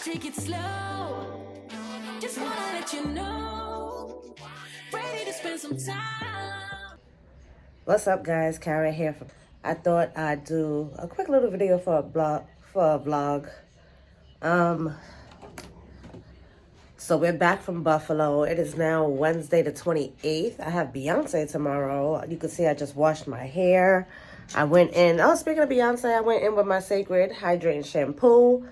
take it slow. Just wanna let you know. Ready to spend some time. What's up, guys? Kara here. I thought I'd do a quick little video for a vlog. So we're back from Buffalo. It is now Wednesday the 28th. I have Beyonce tomorrow. You can see I just washed my hair. I went in. Oh, speaking of Beyonce, I went in with my Sacred Hydrating Shampoo.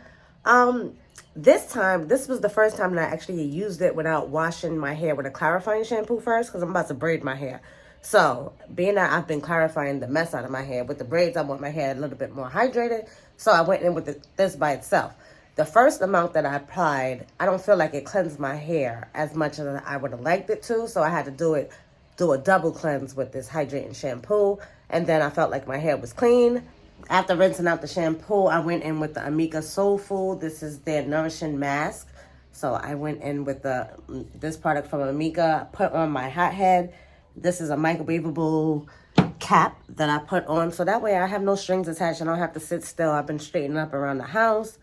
This was the first time that I actually used it without washing my hair with a clarifying shampoo first, because I'm about to braid my hair. So, being that I've been clarifying the mess out of my hair with the braids, I want my hair a little bit more hydrated. So I went in with this by itself. The first amount that I applied, I don't feel like it cleansed my hair as much as I would have liked it to. So I had to do a double cleanse with this hydrating shampoo. And then I felt like my hair was clean. After rinsing out the shampoo, I went in with the Amika Soul Food. This is their nourishing mask. So I went in with this product from Amika, put on my hot head. This is a microwavable cap that I put on. So that way I have no strings attached. I don't have to sit still. I've been straightening up around the house.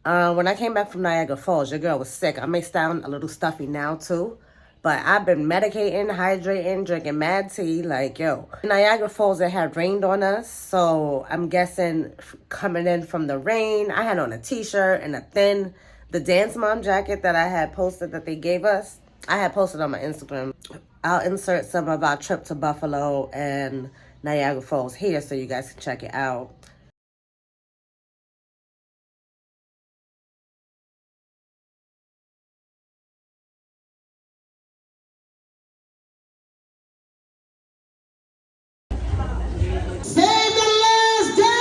When I came back from Niagara Falls, your girl was sick. I may sound a little stuffy now too. But I've been medicating, hydrating, drinking mad tea. Like, yo. In Niagara Falls, it had rained on us. So I'm guessing coming in from the rain, I had on a t-shirt and the Dance Mom jacket that I had posted that they gave us. I had posted on my Instagram. I'll insert some of our trip to Buffalo and Niagara Falls here so you guys can check it out. Save the last dance!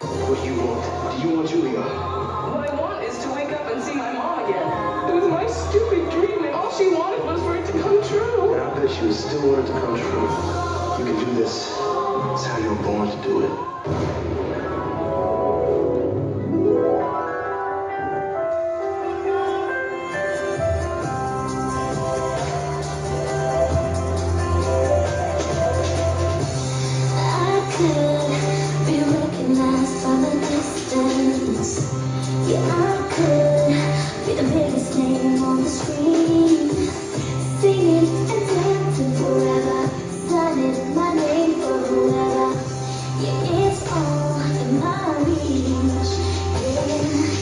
What do you want? Do you want Julia? What I want is to wake up and see my mom again. It was my stupid dream, and all she wanted was for it to come true. And I bet you still want it to come true. You can do this. It's how you were born to do it. I could be recognized from a distance. Yeah, I could be the biggest name on the screen, singing and dancing forever, signing my name for whoever. Yeah, it's all in my reach. Yeah,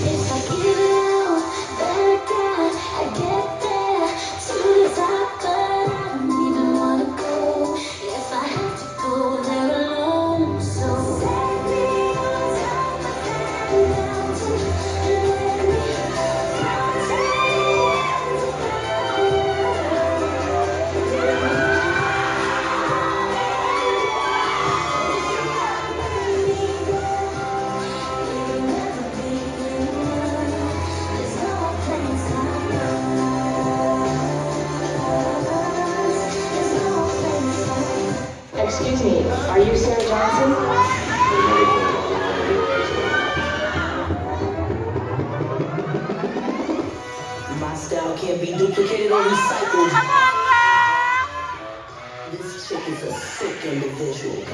if I give it all that I got, I get there to the top, but I don't even wanna go. If I have to go there alone, so take me on top of that mountain and let me Excuse me, are you Sarah Johnson? My style can't be duplicated or recycled. This chick is a sick individual.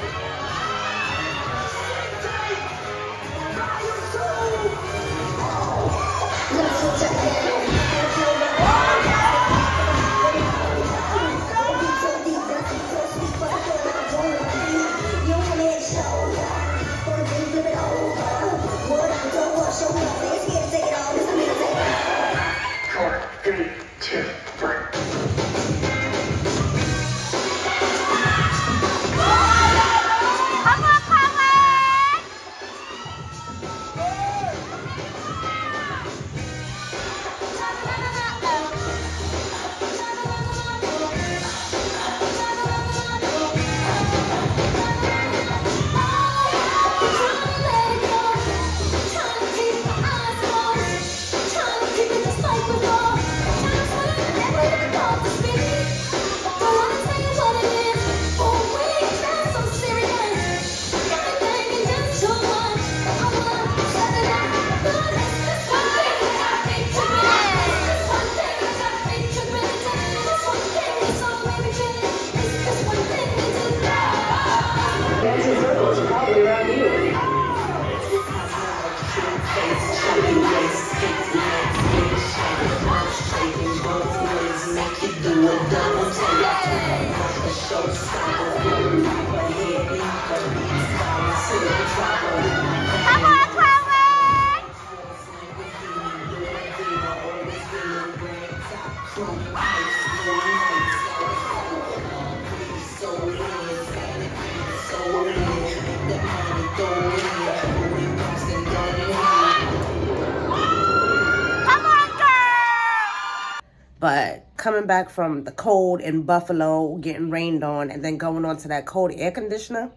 coming back from the cold in Buffalo, getting rained on, and then going on to that cold air conditioner.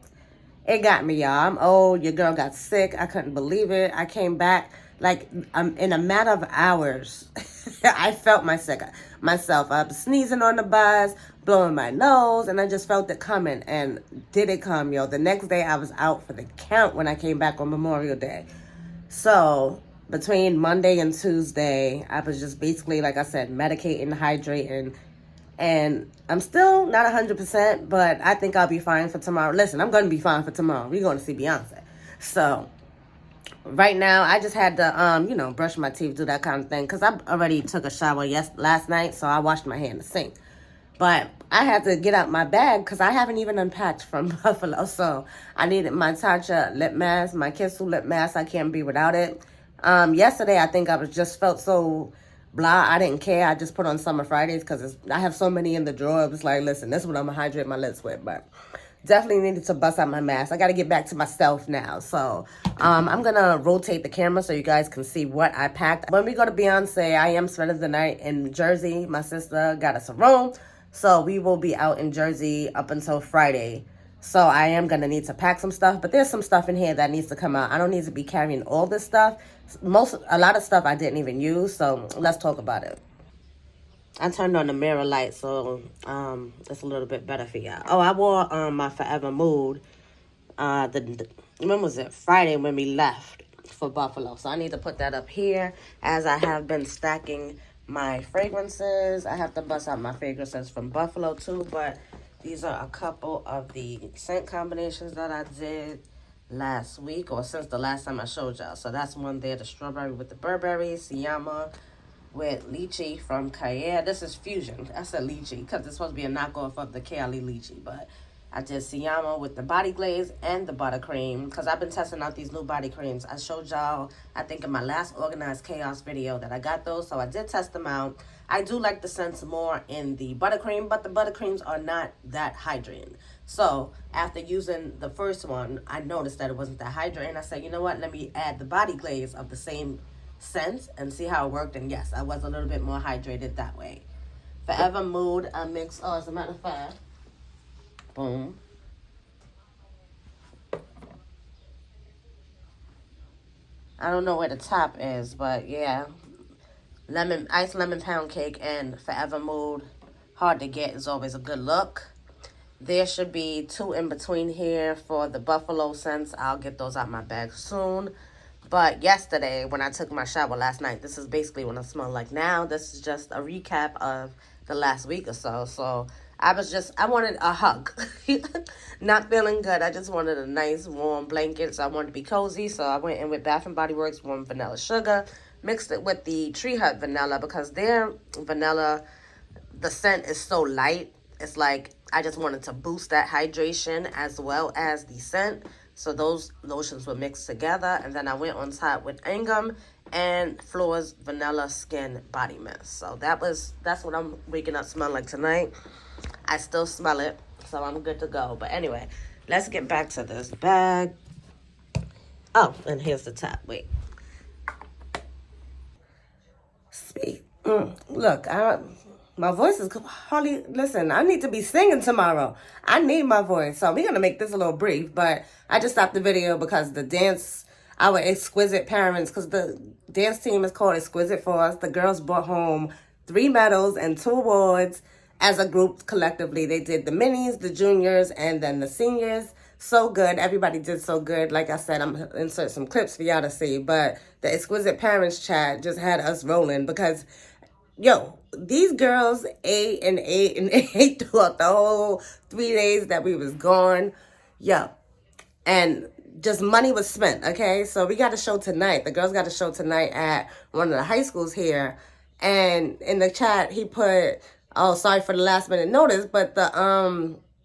It got me, y'all. I'm old. Your girl got sick. I couldn't believe it. I came back, like, in a matter of hours. I felt myself. I was sneezing on the bus, blowing my nose, and I just felt it coming. And did it come, yo? The next day, I was out for the count when I came back on Memorial Day. So between Monday and Tuesday, I was just basically, like I said, medicating, hydrating, and I'm still not 100%, but I think I'll be fine for tomorrow. Listen, I'm going to be fine for tomorrow. We're going to see Beyonce. So right now, I just had to, brush my teeth, do that kind of thing, because I already took a shower last night, so I washed my hair in the sink. But I had to get out my bag because I haven't even unpacked from Buffalo. So I needed my Tatcha lip mask, my Kissel lip mask. I can't be without it. Yesterday, I think I just felt so blah. I didn't care. I just put on Summer Fridays because I have so many in the drawer. It was like, listen, this is what I'm going to hydrate my lips with. But definitely needed to bust out my mask. I got to get back to myself now. So I'm going to rotate the camera so you guys can see what I packed. When we go to Beyonce, I am spending the night in Jersey. My sister got us a room. So we will be out in Jersey up until Friday. So I am going to need to pack some stuff. But there's some stuff in here that needs to come out. I don't need to be carrying all this stuff. A lot of stuff I didn't even use. So let's talk about it. I turned on the mirror light, so it's a little bit better for y'all. Oh, I wore my Forever Mood. When was it? Friday when we left for Buffalo. So I need to put that up here as I have been stacking my fragrances. I have to bust out my fragrances from Buffalo too, but these are a couple of the scent combinations that I did last week or since the last time I showed y'all. So that's one there, the strawberry with the Burberry, Siyama with lychee from Kaye. This is fusion. I said lychee because it's supposed to be a knockoff of the Kayali lychee, but I did Siyama with the body glaze and the buttercream because I've been testing out these new body creams. I showed y'all, I think in my last Organized Chaos video that I got those, so I did test them out. I do like the scents more in the buttercream, but the buttercreams are not that hydrating. So after using the first one, I noticed that it wasn't that hydrating. I said, you know what, let me add the body glaze of the same scent and see how it worked. And yes, I was a little bit more hydrated that way. Forever Mood, I mixed, as a matter of fact, boom. I don't know where the top is, but yeah. Iced lemon pound cake and Forever Mood. Hard to get is always a good look. There should be 2 in between here for the Buffalo scents. I'll get those out my bag soon. But yesterday, when I took my shower last night, this is basically what I smell like now. This is just a recap of the last week or so. So I wanted a hug. Not feeling good. I just wanted a nice warm blanket. So I wanted to be cozy. So I went in with Bath & Body Works Warm Vanilla Sugar. Mixed it with the Tree Hut Vanilla because their vanilla, the scent is so light. It's like I just wanted to boost that hydration as well as the scent. So those lotions were mixed together. And then I went on top with Angum and Floor's Vanilla Skin Body Mist. So that's what I'm waking up smelling like tonight. I still smell it, so I'm good to go. But anyway, let's get back to this bag. Oh, and here's the top. Wait. Look, my voice is hardly, listen, I need to be singing tomorrow. I need my voice. So we're going to make this a little brief, but I just stopped the video because our exquisite parents, because the dance team is called Exquisite for us. The girls brought home 3 medals and 2 awards as a group collectively. They did the minis, the juniors, and then the seniors. So good. Everybody did so good. Like I said, I'm going to insert some clips for y'all to see. But the Exquisite Parents chat just had us rolling because, yo, these girls ate and ate and ate throughout the whole 3 days that we was gone. Yo. And just money was spent, okay? So we got a show tonight. The girls got a show tonight at one of the high schools here. And in the chat, he put, oh, sorry for the last minute notice, but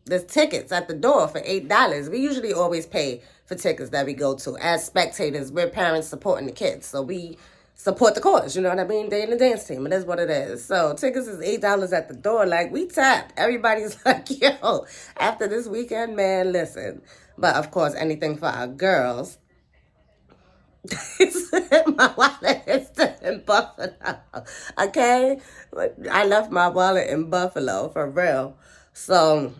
there's tickets at the door for $8. We usually always pay for tickets that we go to. As spectators, we're parents supporting the kids. So we support the cause, you know what I mean? They in the dance team. It is what it is. So tickets is $8 at the door. Like, we tapped. Everybody's like, yo, after this weekend, man, listen. But, of course, anything for our girls. My wallet is still in Buffalo. Okay? I left my wallet in Buffalo, for real. So,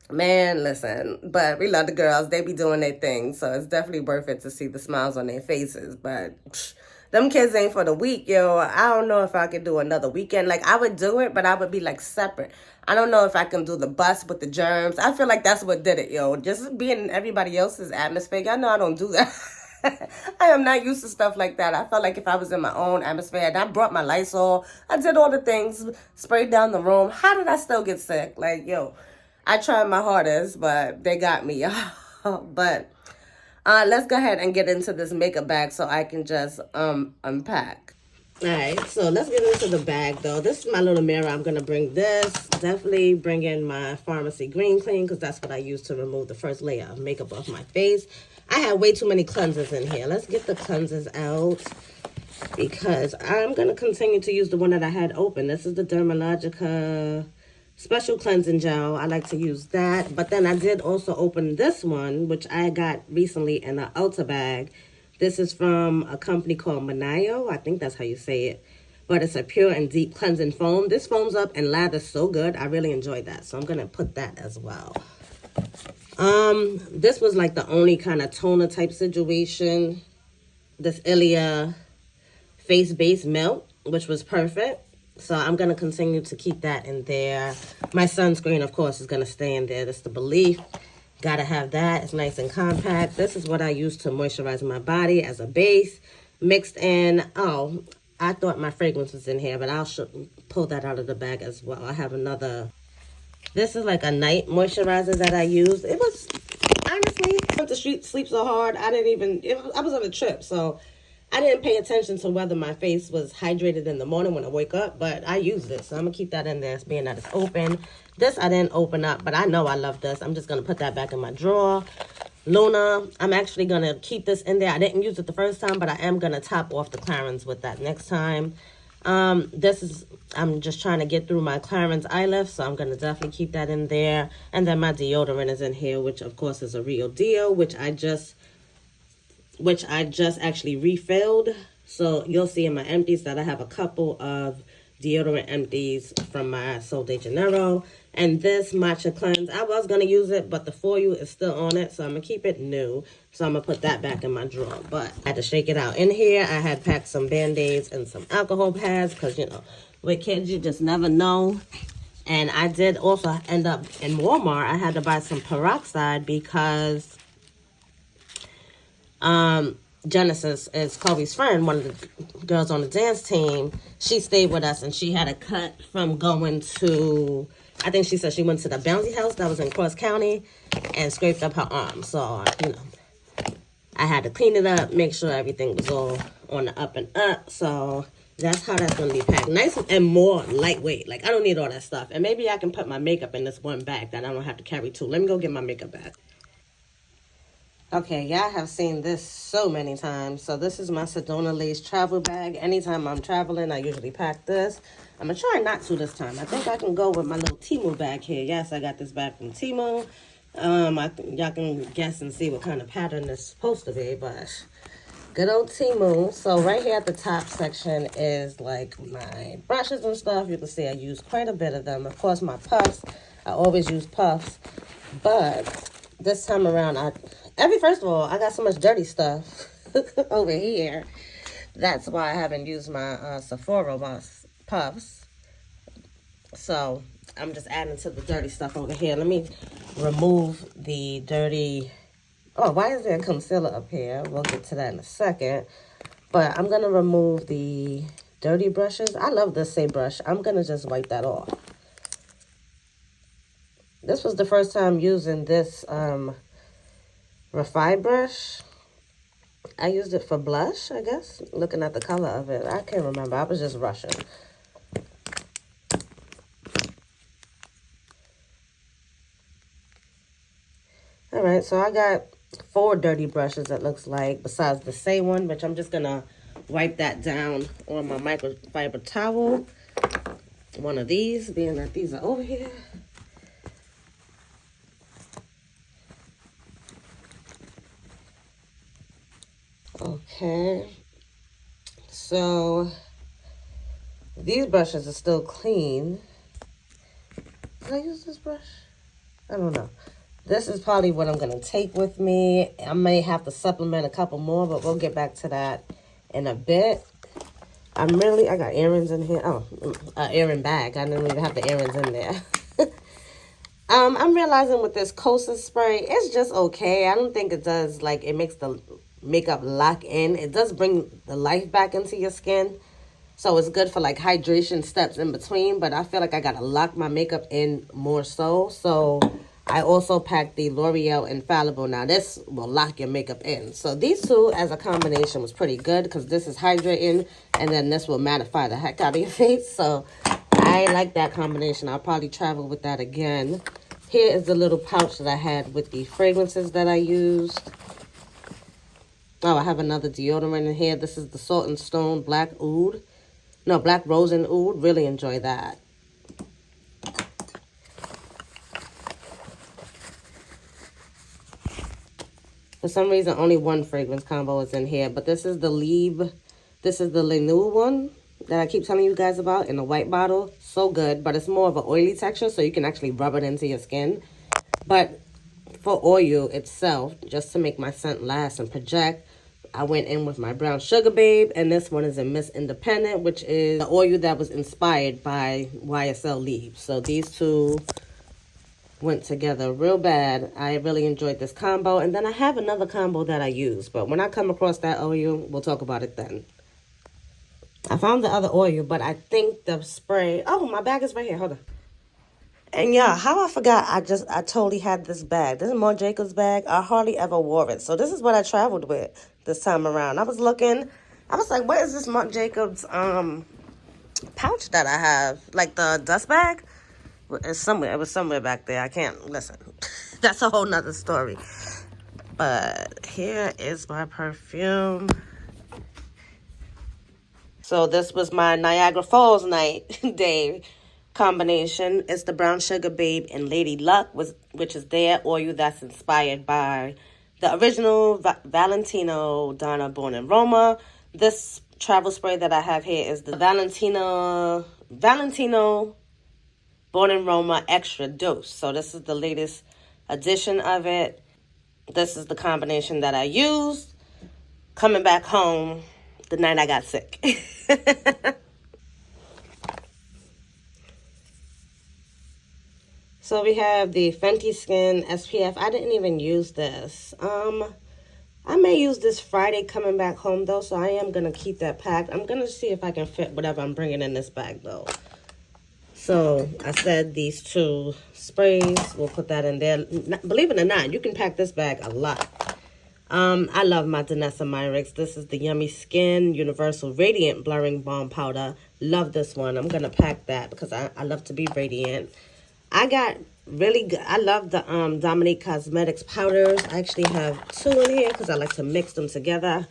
man, listen, but we love the girls. They be doing their thing, so it's definitely worth it to see the smiles on their faces. But them kids ain't for the week, yo. I don't know if I could do another weekend. Like, I would do it, but I would be, like, separate. I don't know if I can do the bus with the germs. I feel like that's what did it, yo. Just being in everybody else's atmosphere. Y'all know I don't do that. I am not used to stuff like that. I felt like if I was in my own atmosphere, and I brought my Lysol, I did all the things, sprayed down the room. How did I still get sick? Like, yo, I tried my hardest, but they got me, y'all. But let's go ahead and get into this makeup bag so I can just unpack. All right, so let's get into the bag, though. This is my little mirror. I'm going to bring this. Definitely bring in my Pharmacy Green Clean because that's what I use to remove the first layer of makeup off my face. I have way too many cleansers in here. Let's get the cleansers out because I'm going to continue to use the one that I had open. This is the Dermalogica Special Cleansing Gel. I like to use that. But then I did also open this one, which I got recently in an Ulta bag. This is from a company called Manayo. I think that's how you say it. But it's a pure and deep cleansing foam. This foams up and lathers so good. I really enjoyed that. So I'm going to put that as well. This was like the only kind of toner type situation. This Ilia Face Base Melt, which was perfect. So I'm going to continue to keep that in there. My sunscreen, of course, is going to stay in there. That's the Belief. Got to have that. It's nice and compact. This is what I use to moisturize my body as a base. Mixed in, oh, I thought my fragrance was in here, but I'll pull that out of the bag as well. I have another. This is like a night moisturizer that I use. It was, honestly, I went to sleep so hard, I was on a trip, so I didn't pay attention to whether my face was hydrated in the morning when I wake up, but I use this, so I'm going to keep that in there, being that it's open. This I didn't open up, but I know I love this. I'm just going to put that back in my drawer. Luna, I'm actually going to keep this in there. I didn't use it the first time, but I am going to top off the Clarins with that next time. I'm just trying to get through my Clarins eye lift, so I'm going to definitely keep that in there. And then my deodorant is in here, which of course is a Real Deal, which I just actually refilled. So you'll see in my empties that I have a couple of deodorant empties from my Sol de Janeiro. And this Matcha Cleanse, I was going to use it, but the foil is still on it, so I'm going to keep it new. So I'm going to put that back in my drawer, but I had to shake it out. In here, I had packed some Band-Aids and some alcohol pads because, you know, with kids, you just never know. And I did also end up in Walmart. I had to buy some peroxide because Genesis is Chloe's friend, one of the girls on the dance team. She stayed with us, and she had a cut from going to, I think she said she went to the bouncy house that was in Cross County and scraped up her arm. So, you know, I had to clean it up, make sure everything was all on the up and up. So that's how that's going to be packed. Nice and more lightweight. Like, I don't need all that stuff. And maybe I can put my makeup in this one bag that I don't have to carry two. Let me go get my makeup bag. Okay, y'all have seen this so many times. So this is my Sedona Lace travel bag. Anytime I'm traveling, I usually pack this. I'm going to try not to this time. I think I can go with my little Temu bag here. Yes, I got this bag from Temu. Y'all can guess and see what kind of pattern it's supposed to be, but good old Temu. So right here at the top section is like my brushes and stuff. You can see I use quite a bit of them. Of course, my puffs. I always use puffs, but this time around, first of all, I got so much dirty stuff over here. That's why I haven't used my Sephora puffs. So I'm just adding to the dirty stuff over here. Let me remove the dirty. Oh, why is there a concealer up here? We'll get to that in a second. But I'm going to remove the dirty brushes. I love this Say brush. I'm going to just wipe that off. This was the first time using this Refi brush. I used it for blush, I guess. Looking at the color of it. I can't remember. I was just rushing. Alright, so I got 4 dirty brushes, it looks like, besides the Say one, which I'm just going to wipe that down on my microfiber towel. One of these, being that these are over here. Okay, so These brushes are still clean. Did I use this brush? I don't know. This is probably what I'm going to take with me. I may have to supplement a couple more, but we'll get back to that in a bit. I got earrings in here. Oh, earring bag. I didn't even have the earrings in there. I'm realizing with this Kosas spray, it's just okay. I don't think it does, like, it makes the makeup lock in. It does bring the life back into your skin. So it's good for, like, hydration steps in between. But I feel like I got to lock my makeup in more so. So I also packed the L'Oreal Infallible. Now, this will lock your makeup in. So these two as a combination was pretty good because this is hydrating. And then this will mattify the heck out of your face. So I like that combination. I'll probably travel with that again. Here is the little pouch that I had with the fragrances that I used. Oh, I have another deodorant in here. This is the Salt and Stone Black Oud. No, Black Rose and Oud. Really enjoy that. For some reason, only one fragrance combo is in here. But this is the Lenue one that I keep telling you guys about in a white bottle. So good, but it's more of an oily texture, so you can actually rub it into your skin. But for oil itself, just to make my scent last and project, I went in with my Brown Sugar Babe, and this one is a Miss Independent, which is the oil that was inspired by YSL leaves. So these two went together real bad. I really enjoyed this combo, and then I have another combo that I use, but when I come across that oil, we'll talk about it then. I found the other oil, but I think the spray... Oh, my bag is right here. Hold on. And yeah, how I forgot I totally had this bag. This is Marc Jacobs bag. I hardly ever wore it. So this is what I traveled with this time around. I was looking. I was like, what is this Marc Jacobs pouch that I have? Like the dust bag? It's somewhere. It was somewhere back there. I can't... Listen. That's a whole nother story. But here is my perfume. So this was my Niagara Falls night day combination. It's the Brown Sugar Babe and Lady Luck, which is their oil that's inspired by the original Valentino Donna Born in Roma. This travel spray that I have here is the Valentino Born in Roma Extra Dose. So this is the latest edition of it. This is the combination that I used coming back home the night I got sick. So we have the Fenty Skin SPF. I didn't even use this. I may use this Friday coming back home, though, so I am going to keep that packed. I'm going to see if I can fit whatever I'm bringing in this bag, though. So I said these two sprays. We'll put that in there. Believe it or not, you can pack this bag a lot. I love my Danessa Myricks. This is the Yummy Skin Universal Radiant Blurring Balm Powder. Love this one. I'm going to pack that because I love to be radiant. I got really good. I love the Dominique Cosmetics powders. I actually have two in here because I like to mix them together.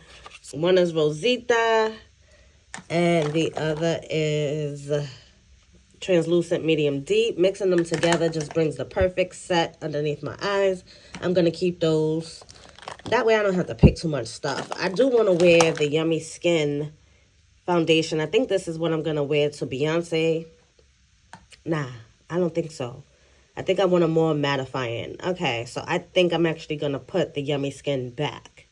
One is Rosita and the other is Translucent Medium Deep. Mixing them together just brings the perfect set underneath my eyes. I'm going to keep those. That way I don't have to pick too much stuff. I do want to wear the Yummy Skin foundation. I think this is what I'm going to wear to Beyonce. Nah, I don't think so. I think I want a more mattifying. Okay, so I think I'm actually going to put the Yummy Skin back.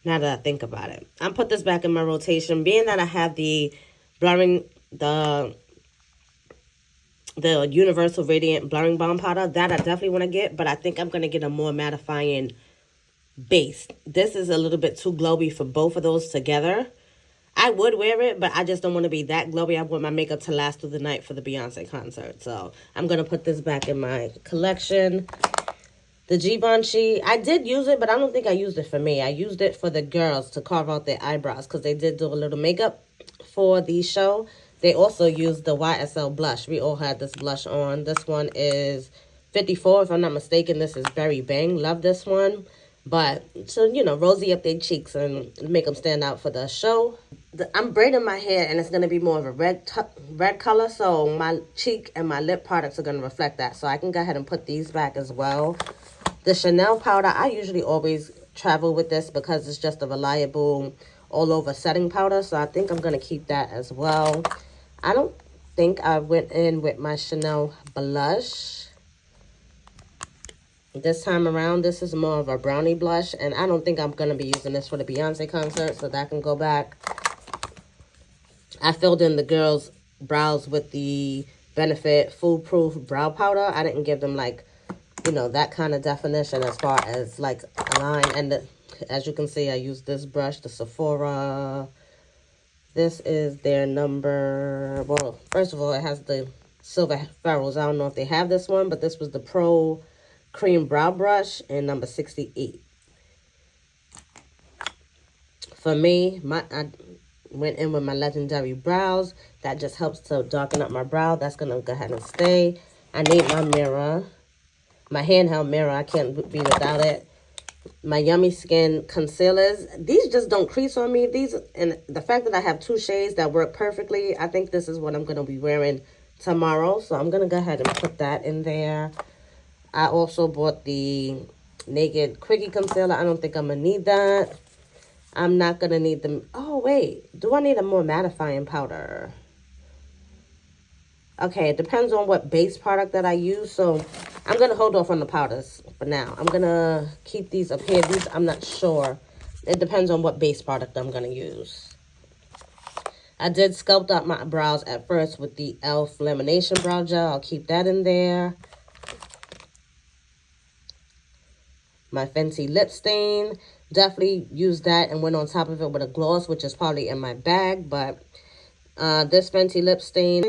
Now that I think about it. I'll put this back in my rotation. Being that I have the blurring, the Universal Radiant Blurring Balm Powder, that I definitely want to get. But I think I'm going to get a more mattifying base. This is a little bit too glowy for both of those together. I would wear it, but I just don't want to be that glowy. I want my makeup to last through the night for the Beyonce concert. So I'm going to put this back in my collection. The Givenchy, I did use it, but I don't think I used it for me. I used it for the girls to carve out their eyebrows because they did do a little makeup for the show. They also used the YSL blush. We all had this blush on. This one is 54, if I'm not mistaken. This is Berry Bang. Love this one. But, so, you know, rosy up their cheeks and make them stand out for the show. I'm braiding my hair, and it's going to be more of a red color. So my cheek and my lip products are going to reflect that. So I can go ahead and put these back as well. The Chanel powder, I usually always travel with this because it's just a reliable all-over setting powder. So I think I'm going to keep that as well. I don't think I went in with my Chanel blush. This time around, this is more of a brownie blush, and I don't think I'm going to be using this for the Beyonce concert, so that can go back. I filled in the girls' brows with the Benefit Foolproof Brow Powder. I didn't give them, like, you know, that kind of definition as far as, like, a line. And as you can see, I used this brush, the Sephora. This is their number, well, first of all, it has the silver ferrules. I don't know if they have this one, but this was the Pro Cream Brow Brush in number 68. For me, I went in with my Legendary Brows. That just helps to darken up my brow. That's going to go ahead and stay. I need my mirror, my handheld mirror. I can't be without it. My Yummy Skin concealers. These just don't crease on me. These, and the fact that I have two shades that work perfectly, I think this is what I'm going to be wearing tomorrow. So I'm going to go ahead and put that in there. I also bought the Naked Quickie Concealer. I don't think I'm going to need that. I'm not going to need them. Oh, wait. Do I need a more mattifying powder? Okay, it depends on what base product that I use. So I'm going to hold off on the powders for now. I'm going to keep these up here. These, I'm not sure. It depends on what base product I'm going to use. I did sculpt up my brows at first with the e.l.f. Lamination Brow Gel. I'll keep that in there. My Fenty Lip Stain. Definitely used that and went on top of it with a gloss, which is probably in my bag. But this Fenty Lip Stain.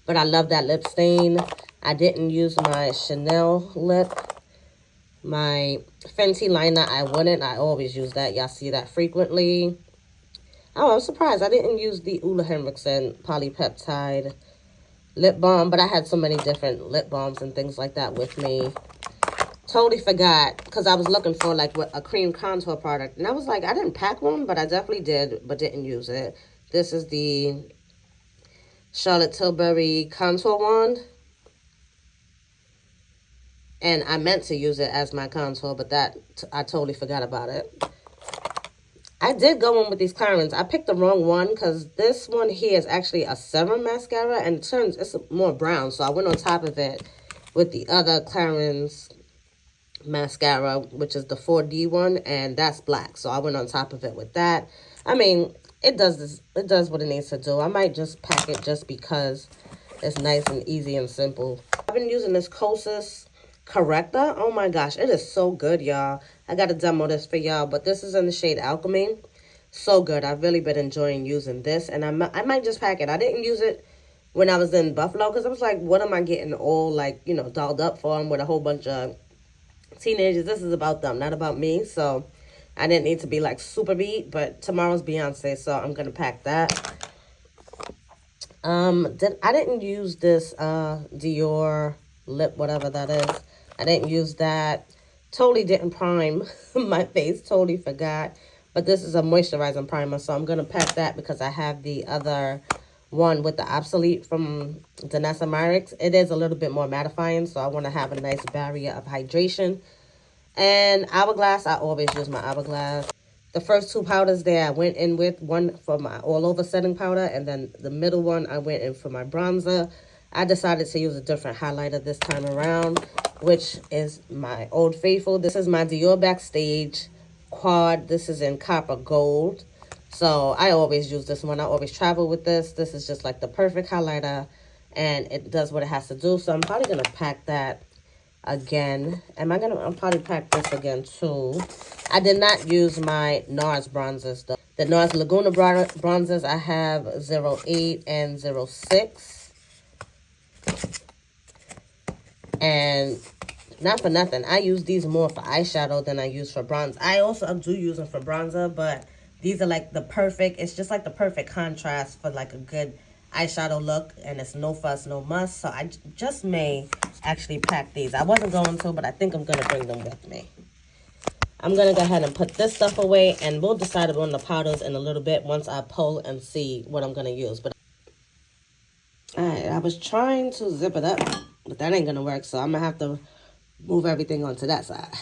But I love that lip stain. I didn't use my Chanel lip. My Fenty liner, I wouldn't. I always use that. Y'all see that frequently. Oh, I'm surprised. I didn't use the Ula Henriksen Polypeptide lip balm. But I had so many different lip balms and things like that with me. Totally forgot. Because I was looking for like a cream contour product. And I was like, I didn't pack one. But I definitely did. But didn't use it. This is the Charlotte Tilbury Contour Wand. And I meant to use it as my contour, but I totally forgot about it. I did go in with these Clarins. I picked the wrong one because this one here is actually a serum mascara and it's more brown. So I went on top of it with the other Clarins mascara, which is the 4D one, and that's black. So I went on top of it with that. I mean, it does what it needs to do. I might just pack it just because it's nice and easy and simple. I've been using this Kosas corrector. Oh my gosh, it is so good, y'all. I got to demo this for y'all, but this is in the shade Alchemy. So good. I've really been enjoying using this, and I might just pack it. I didn't use it when I was in Buffalo because I was like, what am I getting all, like, you know, dolled up for? I'm with a whole bunch of teenagers. This is about them, not about me. So I didn't need to be like super beat, but tomorrow's Beyonce, so I'm gonna pack that. I didn't use this Dior lip, whatever that is. I didn't use that. Totally didn't prime my face. Totally forgot. But this is a moisturizing primer, so I'm gonna pack that because I have the other one with the Obsolete from Danessa Myricks. It is a little bit more mattifying, so I want to have a nice barrier of hydration. And Hourglass, I always use my Hourglass. The first two powders there, I went in with one for my all-over setting powder, and then the middle one, I went in for my bronzer. I decided to use a different highlighter this time around, which is my Old Faithful. This is my Dior Backstage Quad. This is in Copper Gold. So I always use this one. I always travel with this. This is just like the perfect highlighter, and it does what it has to do. So I'm probably going to pack that again. I'll probably pack this again too. I did not use my NARS bronzers though. The NARS Laguna bronzers, I have 08 and 06. And not for nothing, I use these more for eyeshadow than I use for bronze. I also do use them for bronzer, but these are like the perfect, it's just like the perfect contrast for like a good eyeshadow look, and it's no fuss, no muss. So I just may actually pack these. I wasn't going to, but I think I'm going to bring them with me. I'm going to go ahead and put this stuff away, and we'll decide on the powders in a little bit once I pull and see what I'm going to use. But alright, I was trying to zip it up, but that ain't going to work, so I'm going to have to move everything onto that side.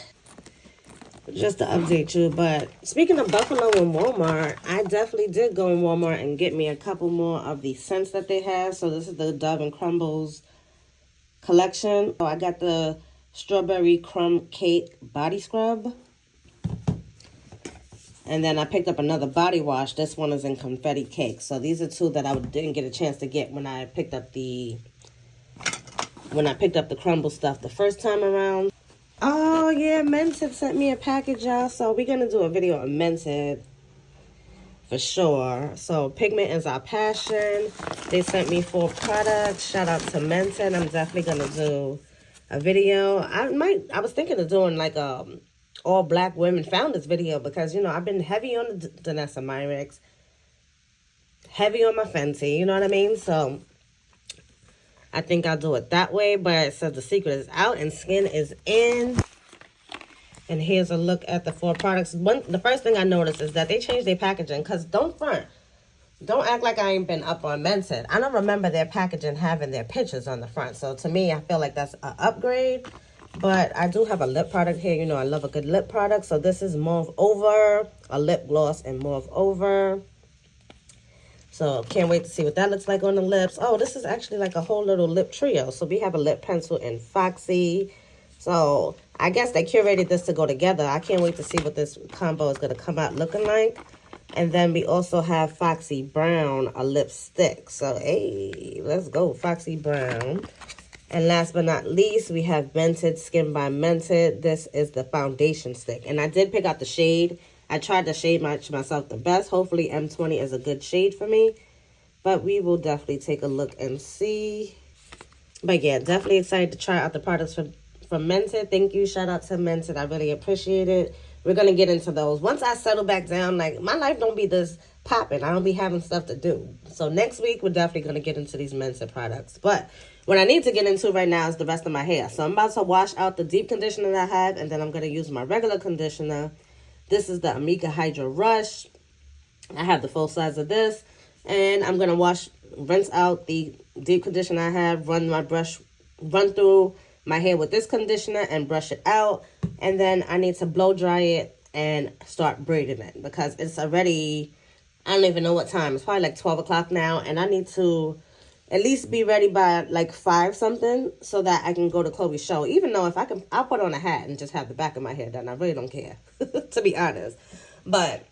just to update you. But speaking of Buffalo and Walmart, I definitely did go in Walmart and get me a couple more of the scents that they have. So this is the Dove and Crumbles collection. Oh, I got the Strawberry Crumb Cake Body Scrub. And then I picked up another body wash. This one is in Confetti Cake. So these are two that I didn't get a chance to get when I picked up the Crumble stuff the first time around. Oh yeah, Mented sent me a package, y'all. So we're gonna do a video on Mented for sure. So pigment is our passion. They sent me 4 products. Shout out to Mented. I'm definitely gonna do a video. I was thinking of doing like all black women founders video, because you know I've been heavy on the Danessa Myrex, heavy on my Fenty, you know what I mean? So I think I'll do it that way. But so the secret is out and skin is in. And here's a look at the 4 products. The first thing I noticed is that they changed their packaging, because don't act like I ain't been up on Mented. I don't remember their packaging having their pictures on the front. So to me, I feel like that's an upgrade. But I do have a lip product here. You know, I love a good lip product. So this is Mauve Over, a lip gloss in Mauve Over. So can't wait to see what that looks like on the lips. Oh, this is actually like a whole little lip trio. So we have a lip pencil in Foxy. So I guess they curated this to go together. I can't wait to see what this combo is going to come out looking like. And then we also have Foxy Brown, a lipstick. So, hey, let's go, Foxy Brown. And last but not least, we have Mented Skin by Mented. This is the foundation stick. And I did pick out the shade. I tried to shade match myself the best. Hopefully M20 is a good shade for me. But we will definitely take a look and see. But yeah, definitely excited to try out the products from Mented. Thank you. Shout out to Mented. I really appreciate it. We're going to get into those. Once I settle back down, like, my life don't be this popping. I don't be having stuff to do. So next week, we're definitely going to get into these Mented products. But what I need to get into right now is the rest of my hair. So I'm about to wash out the deep conditioner that I have, and then I'm going to use my regular conditioner. This is the Amika Hydra Rush. I have the full size of this. And I'm going to rinse out the deep conditioner I have, run through my hair with this conditioner and brush it out. And then I need to blow dry it and start braiding it, because it's already, I don't even know what time. It's probably like 12 o'clock now, and I need to at least be ready by like 5 something so that I can go to Chloe's show. Even though if I can, I'll put on a hat and just have the back of my hair done. I really don't care, to be honest. But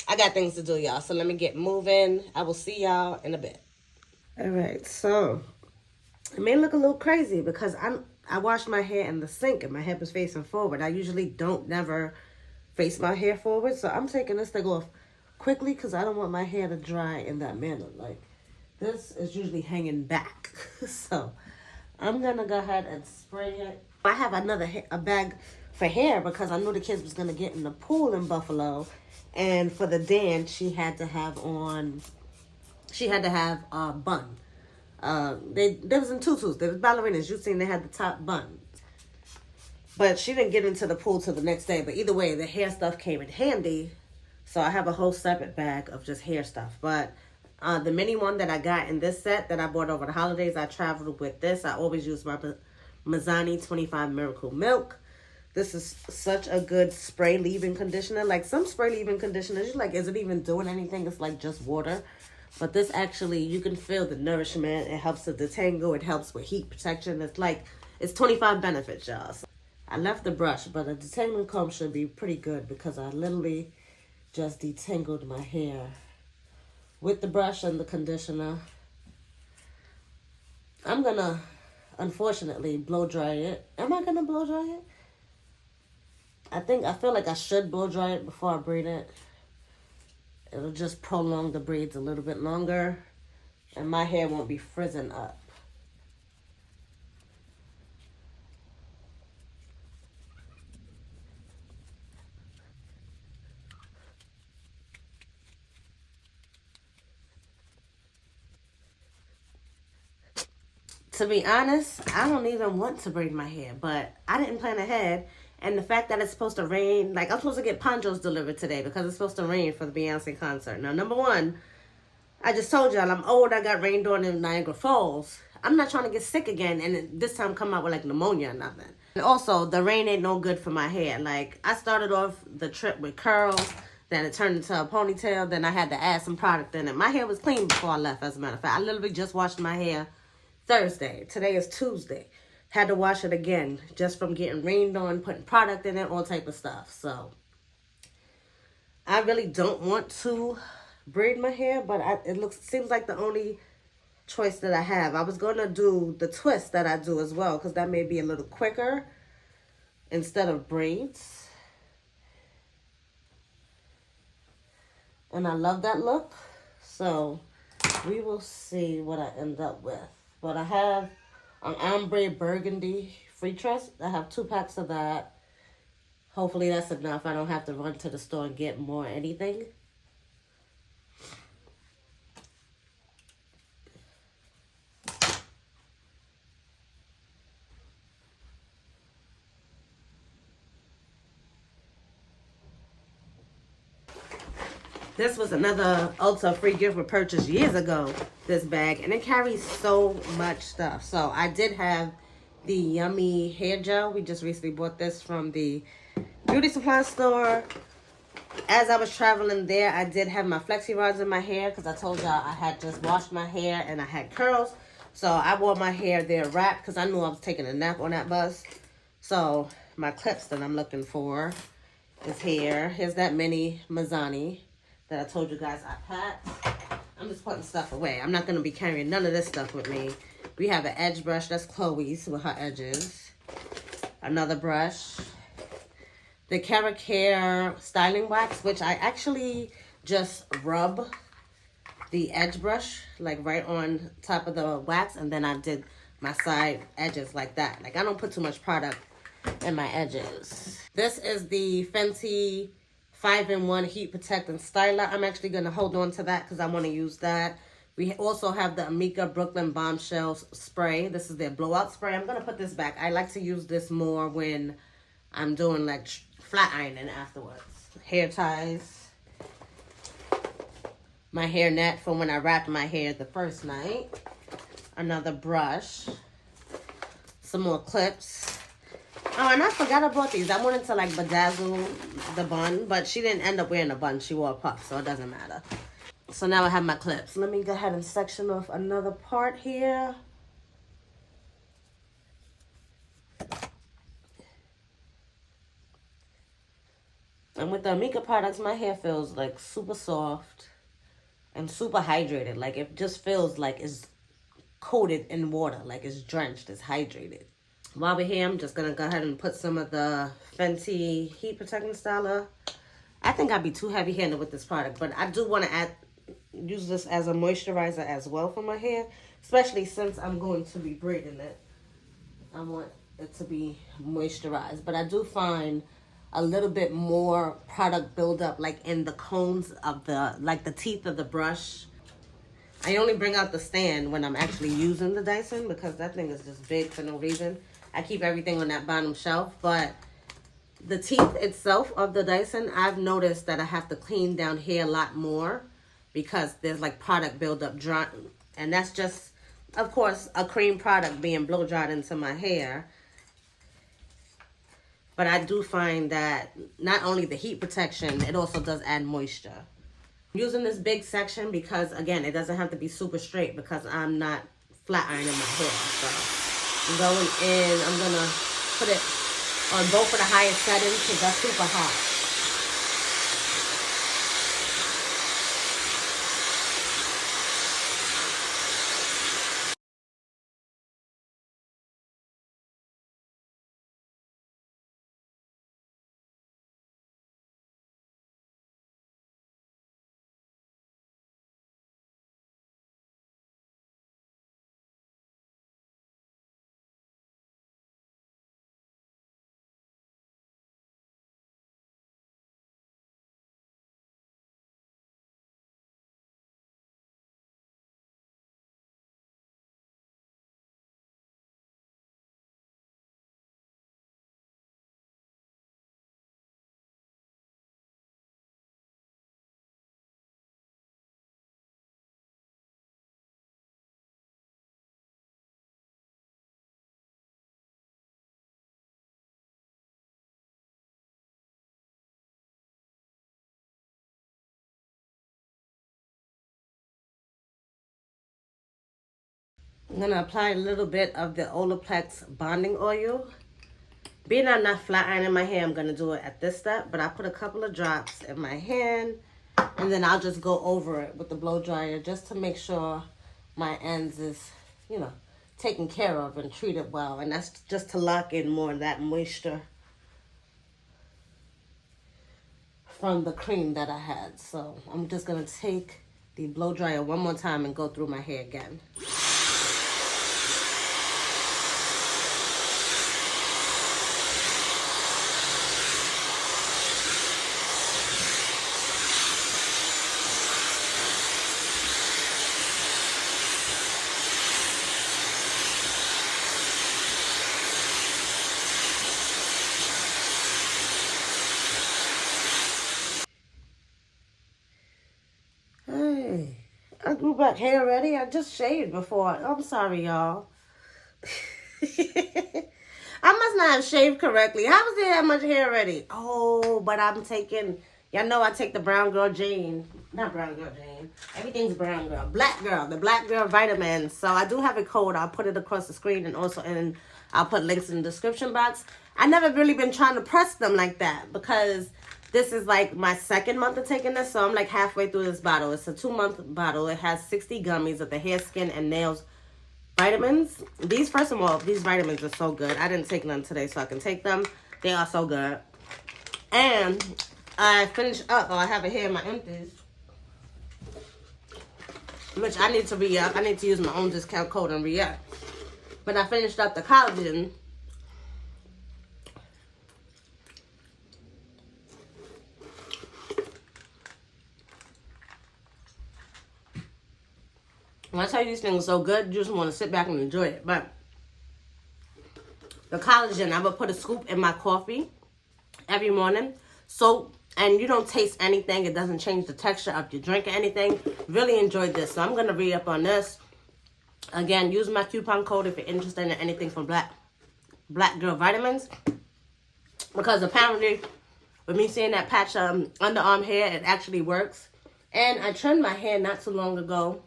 I got things to do, y'all. So let me get moving. I will see y'all in a bit. All right, so it may look a little crazy because I washed my hair in the sink and my head was facing forward. I usually never face my hair forward. So I'm taking this thing off quickly because I don't want my hair to dry in that manner. Like, this is usually hanging back. So I'm going to go ahead and spray it. I have a bag for hair because I knew the kids was going to get in the pool in Buffalo. And for the dance, she had to have a bun. They was in tutus. They was ballerinas. You seen they had the top bun. But she didn't get into the pool till the next day. But either way, the hair stuff came in handy. So I have a whole separate bag of just hair stuff. But the mini one that I got in this set that I bought over the holidays, I traveled with this. I always use my Mazzani 25 Miracle Milk. This is such a good spray leave-in conditioner. Like, some spray leave-in conditioners, you're like, is it even doing anything? It's like just water. But this actually, you can feel the nourishment. It helps to detangle. It helps with heat protection. It's 25 benefits, y'all. So I left the brush, but a detangling comb should be pretty good because I literally just detangled my hair with the brush and the conditioner. I'm going to, unfortunately, blow dry it. Am I going to blow dry it? I feel like I should blow dry it before I braid it. It'll just prolong the braids a little bit longer, and my hair won't be frizzing up. To be honest, I don't even want to braid my hair, but I didn't plan ahead. And the fact that it's supposed to rain, like, I'm supposed to get ponchos delivered today because it's supposed to rain for the Beyonce concert. Now, number one, I just told y'all I'm old. I got rained on in Niagara Falls. I'm not trying to get sick again and this time come out with, like, pneumonia or nothing. And also, the rain ain't no good for my hair. Like, I started off the trip with curls, then it turned into a ponytail, then I had to add some product in it. My hair was clean before I left, as a matter of fact. I literally just washed my hair Thursday. Today is Tuesday. Had to wash it again just from getting rained on, putting product in it, all type of stuff. So, I really don't want to braid my hair, but seems like the only choice that I have. I was going to do the twist that I do as well, because that may be a little quicker instead of braids. And I love that look. So we will see what I end up with. But I have an ombre burgundy free tress. I have 2 packs of that. Hopefully that's enough. I don't have to run to the store and get more anything. This was another Ulta free gift we purchased years ago, this bag. And it carries so much stuff. So I did have the Yummy hair gel. We just recently bought this from the beauty supply store. As I was traveling there, I did have my flexi rods in my hair because I told y'all I had just washed my hair and I had curls. So I wore my hair there wrapped because I knew I was taking a nap on that bus. So my clips that I'm looking for is here. Here's that mini Mazzani that I told you guys I packed. I'm just putting stuff away. I'm not going to be carrying none of this stuff with me. We have an edge brush. That's Chloe's with her edges. Another brush. The Care styling wax, which I actually just rub the edge brush, like right on top of the wax. And then I did my side edges like that. Like I don't put too much product in my edges. This is the Fenty 5-in-1 Heat Protecting Styler. I'm actually going to hold on to that because I want to use that. We also have the Amika Brooklyn Bombshell Spray. This is their blowout spray. I'm going to put this back. I like to use this more when I'm doing like flat ironing afterwards. Hair ties. My hair net from when I wrapped my hair the first night. Another brush. Some more clips. Oh, and I forgot I bought these. I wanted to like bedazzle the bun, but she didn't end up wearing a bun. She wore a puff, so it doesn't matter. So now I have my clips. Let me go ahead and section off another part here. And with the Amika products, my hair feels like super soft and super hydrated. Like it just feels like it's coated in water, like it's drenched, it's hydrated. While we're here, I'm just going to go ahead and put some of the Fenty Heat Protecting Styler. I think I'd be too heavy-handed with this product, but I do want to use this as a moisturizer as well for my hair, especially since I'm going to be braiding it. I want it to be moisturized, but I do find a little bit more product buildup like in the cones of the teeth of the brush. I only bring out the stand when I'm actually using the Dyson because that thing is just big for no reason. I keep everything on that bottom shelf, but the teeth itself of the Dyson, I've noticed that I have to clean down hair a lot more because there's like product buildup dry, and that's just, of course, a cream product being blow dried into my hair. But I do find that not only the heat protection, it also does add moisture. I'm using this big section because, again, it doesn't have to be super straight because I'm not flat ironing my hair. So I'm going in, I'm going to put it on both of the highest settings because that's super hot. I'm going to apply a little bit of the Olaplex bonding oil. Being I'm not flat ironing my hair, I'm going to do it at this step. But I put a couple of drops in my hand. And then I'll just go over it with the blow dryer just to make sure my ends is, you know, taken care of and treated well. And that's just to lock in more of that moisture from the cream that I had. So I'm just going to take the blow dryer one more time and go through my hair again. Hey, I grew back hair already. I just shaved before. I'm sorry, y'all. I must not have shaved correctly. How was there that much hair already? Oh, but I'm taking, y'all know I take the brown girl Jane. Not brown girl Jane. Everything's brown girl. Black girl. The black girl vitamins. So I do have a code. I'll put it across the screen and also I'll put links in the description box. I never really been trying to press them like that because this is like my second month of taking this. So I'm like halfway through this bottle. It's a 2-month bottle. It has 60 gummies of the hair, skin, and nails vitamins. These, first of all, these vitamins are so good. I didn't take none today, so I can take them. They are so good. And I finished up, I have it here in my empties, which I need to re-up. I need to use my own discount code and re-up. But I finished up the collagen. When I tell you these things are so good, you just want to sit back and enjoy it. But the collagen, I would put a scoop in my coffee every morning. So, and you don't taste anything. It doesn't change the texture of your drink or anything. Really enjoyed this. So I'm going to re-up on this. Again, use my coupon code if you're interested in anything from Black Girl Vitamins. Because apparently, with me seeing that patch underarm hair, it actually works. And I trimmed my hair not too long ago.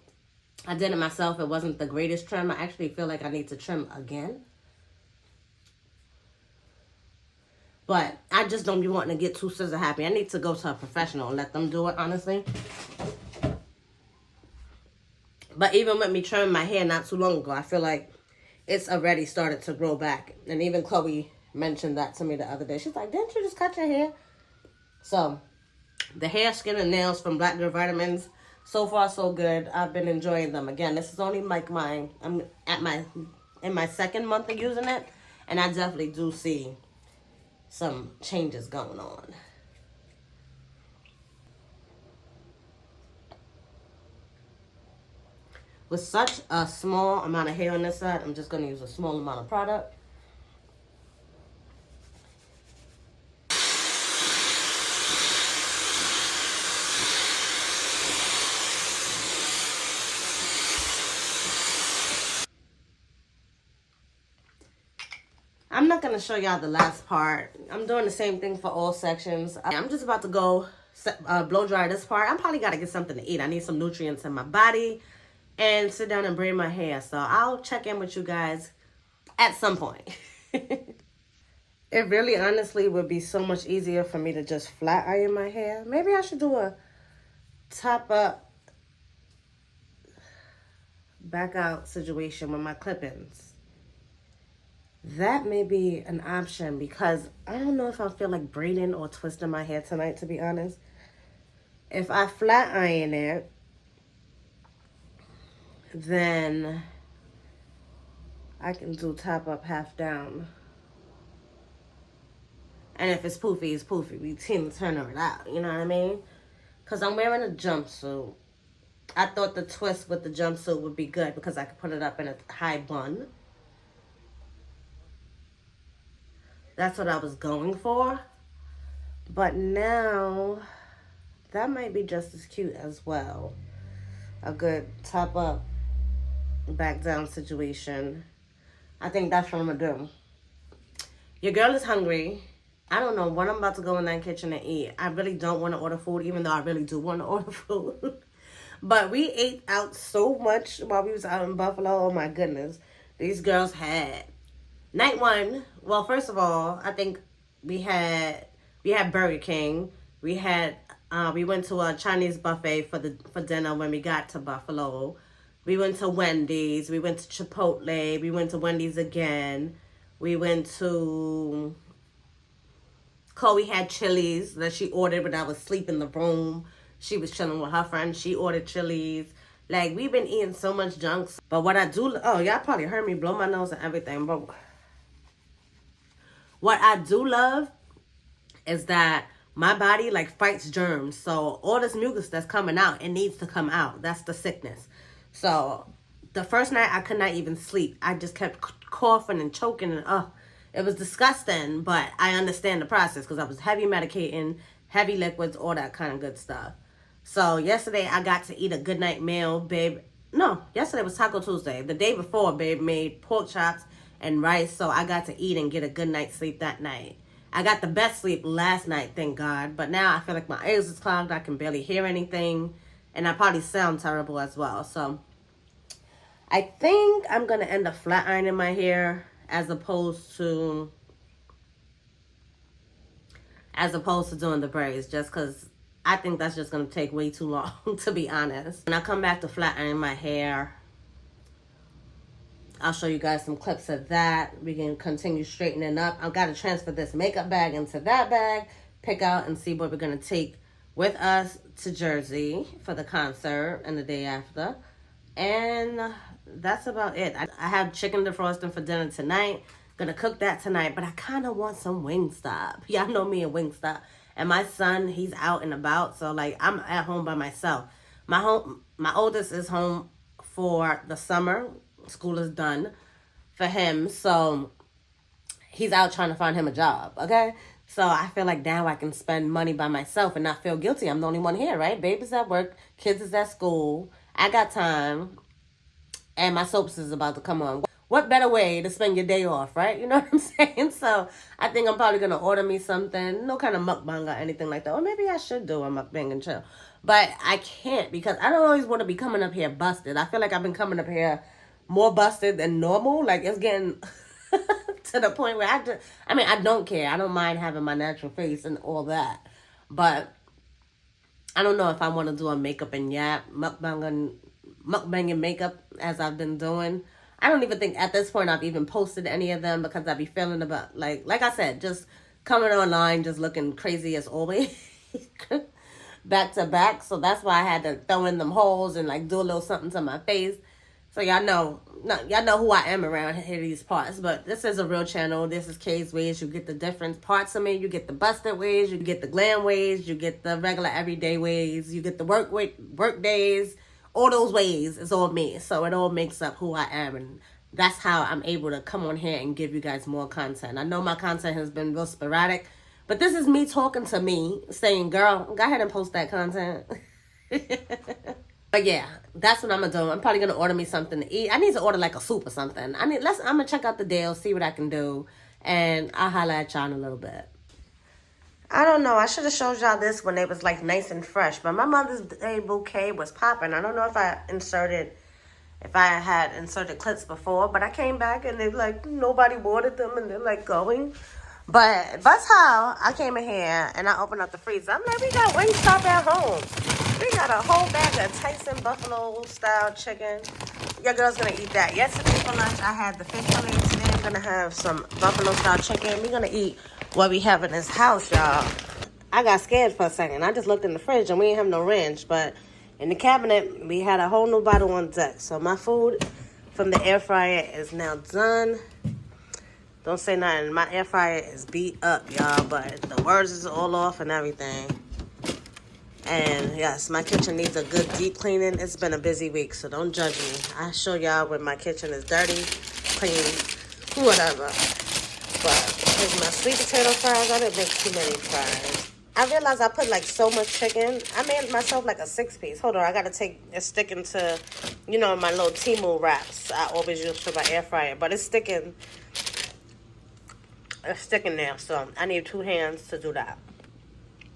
I did it myself. It wasn't the greatest trim. I actually feel like I need to trim again. But I just don't be wanting to get too scissor happy. I need to go to a professional and let them do it, honestly. But even with me trimming my hair not too long ago, I feel like it's already started to grow back. And even Chloe mentioned that to me the other day. She's like, didn't you just cut your hair? So, the hair, skin, and nails from Black Girl Vitamins. So far, so good. I've been enjoying them. Again, this is only like I'm in my second month of using it. And I definitely do see some changes going on. With such a small amount of hair on this side, I'm just going to use a small amount of product. I'm not going to show y'all the last part. I'm doing the same thing for all sections. I'm just about to go blow dry this part. I probably got to get something to eat. I need some nutrients in my body and sit down and braid my hair. So I'll check in with you guys at some point. It really honestly would be so much easier for me to just flat iron my hair. Maybe I should do a top up, back out situation with my clip-ins. That may be an option because I don't know if I feel like braiding or twisting my hair tonight, to be honest. If I flat iron it, then I can do top up, half down. And if it's poofy, it's poofy. We tend to turn it out, you know what I mean? Because I'm wearing a jumpsuit. I thought the twist with the jumpsuit would be good because I could put it up in a high bun. That's what I was going for. But now, that might be just as cute as well. A good top up, back down situation. I think that's what I'm going to do. Your girl is hungry. I don't know what I'm about to go in that kitchen and eat. I really don't want to order food, even though I really do want to order food. But we ate out so much while we was out in Buffalo. Oh my goodness. These girls had night one. Well, first of all, I think we had Burger King. We went to a Chinese buffet for dinner when we got to Buffalo. We went to Wendy's. We went to Chipotle. We went to Wendy's again. We went to Chloe had Chili's that she ordered when I was asleep in the room. She was chilling with her friends. She ordered Chili's. Like, we've been eating so much junk. But what I do... Oh, y'all probably heard me blow my nose and everything. But what I do love is that my body, like, fights germs. So all this mucus that's coming out, it needs to come out. That's the sickness. So the first night, I could not even sleep. I just kept coughing and choking and it was disgusting, but I understand the process because I was heavy medicating, heavy liquids, all that kind of good stuff. So yesterday I got to eat a good night meal, babe. No, yesterday was Taco Tuesday. The day before, babe made pork chops and rice, so I got to eat and get a good night's sleep that night. I got the best sleep last night, thank God, but now I feel like my ears is clogged. I can barely hear anything, and I probably sound terrible as well. So I think I'm going to end up flat ironing my hair as opposed to doing the braids, just because I think that's just going to take way too long, to be honest. When I come back to flat iron my hair, I'll show you guys some clips of that. We can continue straightening up. I've got to transfer this makeup bag into that bag, pick out and see what we're going to take with us to Jersey for the concert and the day after. And that's about it. I have chicken defrosting for dinner tonight. Gonna cook that tonight, but I kind of want some Wingstop. Y'all know me and Wingstop. And my son, he's out and about, so like I'm at home by myself. My oldest is home for the summer. School is done for him, so he's out trying to find him a job, okay? So I feel like now I can spend money by myself and not feel guilty. I'm the only one here, right? Baby's at work, kids is at school. I got time. And my soaps is about to come on. What better way to spend your day off, right? You know what I'm saying? So I think I'm probably going to order me something. No kind of mukbang or anything like that. Or maybe I should do a mukbang and chill. But I can't because I don't always want to be coming up here busted. I feel like I've been coming up here more busted than normal. Like, it's getting to the point where I don't care. I don't mind having my natural face and all that. But I don't know if I want to do a makeup and mukbang and makeup as I've been doing. I don't even think at this point I've even posted any of them because I be feeling about like I said, just coming online, just looking crazy as always, back to back. So that's why I had to throw in them holes and like do a little something to my face. So y'all know who I am around here, these parts. But this is a real channel. This is K's Ways. You get the different parts of me. You get the busted ways. You get the glam ways. You get the regular everyday ways. You get the work days. All those ways is all me. So it all makes up who I am. And that's how I'm able to come on here and give you guys more content. I know my content has been real sporadic. But this is me talking to me. Saying, girl, go ahead and post that content. But yeah, that's what I'm going to do. I'm probably going to order me something to eat. I need to order like a soup or something. I'm going to check out the deal. See what I can do. And I'll holler at y'all in a little bit. I don't know. I should have showed y'all this when it was like nice and fresh. But my Mother's Day bouquet was popping. I don't know if I had inserted clips before. But I came back and they're like, nobody wanted them. And they're like going. But that's how I came in here and I opened up the freezer. I'm like, we got Wingstop at home. We got a whole bag of Tyson Buffalo style chicken. Your girl's gonna eat that. Yesterday for lunch, I had the fish fillet. Today I'm gonna have some Buffalo style chicken. We're gonna eat what we have in this house, y'all. I got scared for a second. I just looked in the fridge and we ain't have no ranch. But in the cabinet, we had a whole new bottle on deck. So my food from the air fryer is now done. Don't say nothing. My air fryer is beat up, y'all. But the words is all off and everything. And yes, my kitchen needs a good deep cleaning. It's been a busy week, so don't judge me. I show y'all when my kitchen is dirty, clean, whatever. But here's my sweet potato fries. I didn't make too many fries. I realized I put like so much chicken. I made myself like a 6-piece. Hold on, I gotta take it sticking to, you know, my little Temu wraps I always use for my air fryer. But it's sticking. It's sticking there, so I need 2 hands to do that.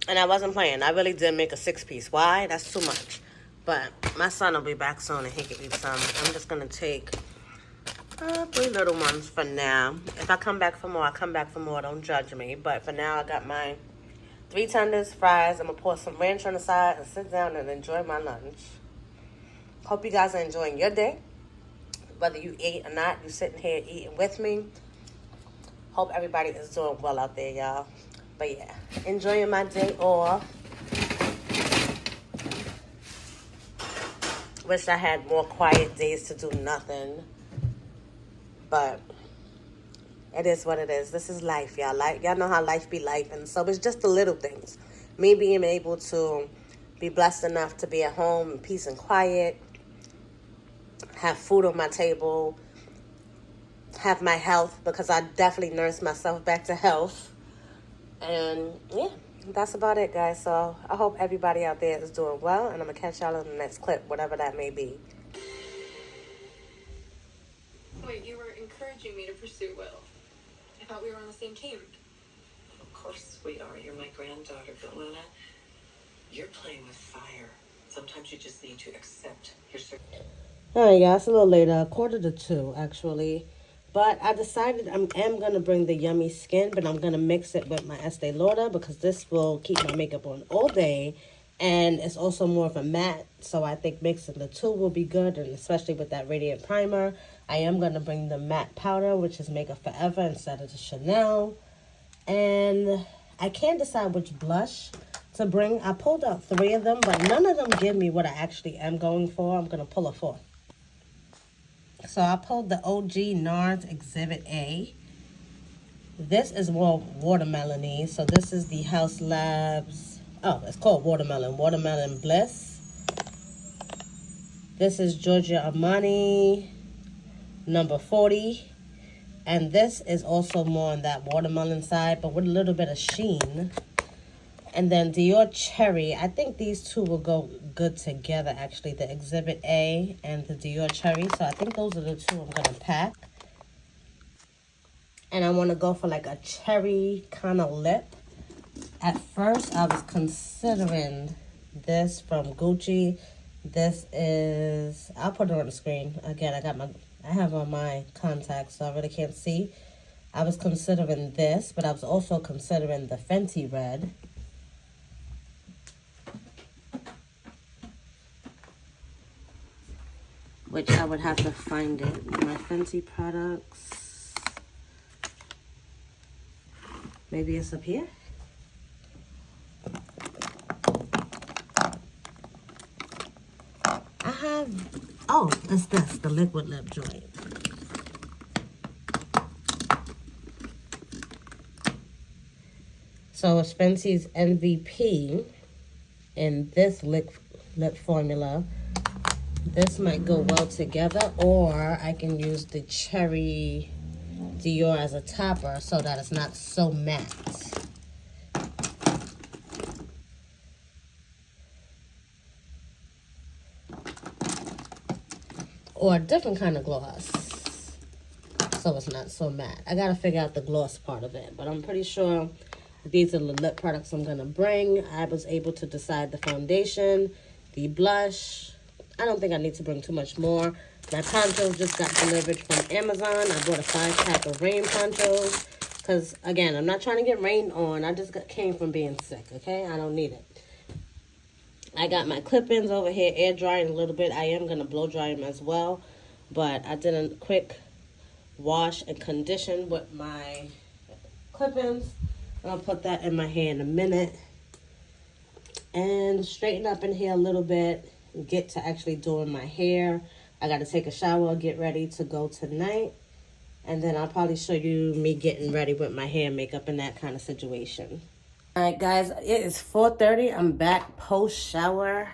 And I wasn't playing. I really did make a 6-piece. Why? That's too much. But My son will be back soon and he can eat some. I'm just gonna take 3 little ones for now. If I come back for more, I come back for more. Don't judge me. But for now, I got my 3 tenders, fries. I'm gonna pour some ranch on the side and sit down and enjoy my lunch. Hope you guys are enjoying your day. Whether you ate or not, you sitting here eating with me. Hope everybody is doing well out there, y'all. But yeah, enjoying my day off. Wish I had more quiet days to do nothing. But it is what it is. This is life, y'all. Y'all know how life be life. And so it's just the little things. Me being able to be blessed enough to be at home in peace and quiet. Have food on my table. Have my health, because I definitely nursed myself back to health. And yeah, that's about it, guys. So I hope everybody out there is doing well. And I'm going to catch y'all in the next clip, whatever that may be. Wait, you were encouraging me to pursue Will. I thought we were on the same team. Of course we are. You're my granddaughter, but Luna, you're playing with fire. Sometimes you just need to accept your circumstances. All right, guys, it's a little later, 1:45 actually. But I decided I am going to bring the Yummy Skin, but I'm going to mix it with my Estee Lauder because this will keep my makeup on all day. And it's also more of a matte, so I think mixing the two will be good, and especially with that Radiant Primer. I am going to bring the matte powder, which is Makeup Forever instead of the Chanel. And I can't decide which blush to bring. I pulled out 3 of them, but none of them give me what I actually am going for. I'm going to pull a 4th. So I pulled the OG NARS Exhibit A. This is more watermelon-y. So this is the House Labs. Oh, it's called Watermelon. Watermelon Bliss. This is Giorgio Armani number 40. And this is also more on that watermelon side, but with a little bit of sheen. And then Dior Cherry. I think these two will go good together, actually. The Exhibit A and the Dior Cherry. So I think those are the two I'm going to pack. And I want to go for like a cherry kind of lip. At first, I was considering this from Gucci. This is... I'll put it on the screen. Again, I have on my contacts, so I really can't see. I was considering this, but I was also considering the Fenty Red. Which I would have to find it. My Fenty products. Maybe it's up here. I have, oh, it's this, the liquid lip joint. So it's Fenty's MVP in this lip formula. This might go well together, or I can use the Cherry Dior as a topper so that it's not so matte. Or a different kind of gloss so it's not so matte. I gotta figure out the gloss part of it, but I'm pretty sure these are the lip products I'm gonna bring. I was able to decide the foundation, the blush. I don't think I need to bring too much more. My ponchos just got delivered from Amazon. I bought a 5-pack of rain ponchos. Because, again, I'm not trying to get rained on. I just came from being sick, okay? I don't need it. I got my clip-ins over here, air drying a little bit. I am going to blow dry them as well. But I did a quick wash and condition with my clip-ins. I'll put that in my hair in a minute. And straighten up in here a little bit. Get to actually doing my hair. I got to take a shower, get ready to go tonight. And then I'll probably show you me getting ready with my hair, makeup, and that kind of situation. All right, guys, it is 4:30. I'm back post-shower.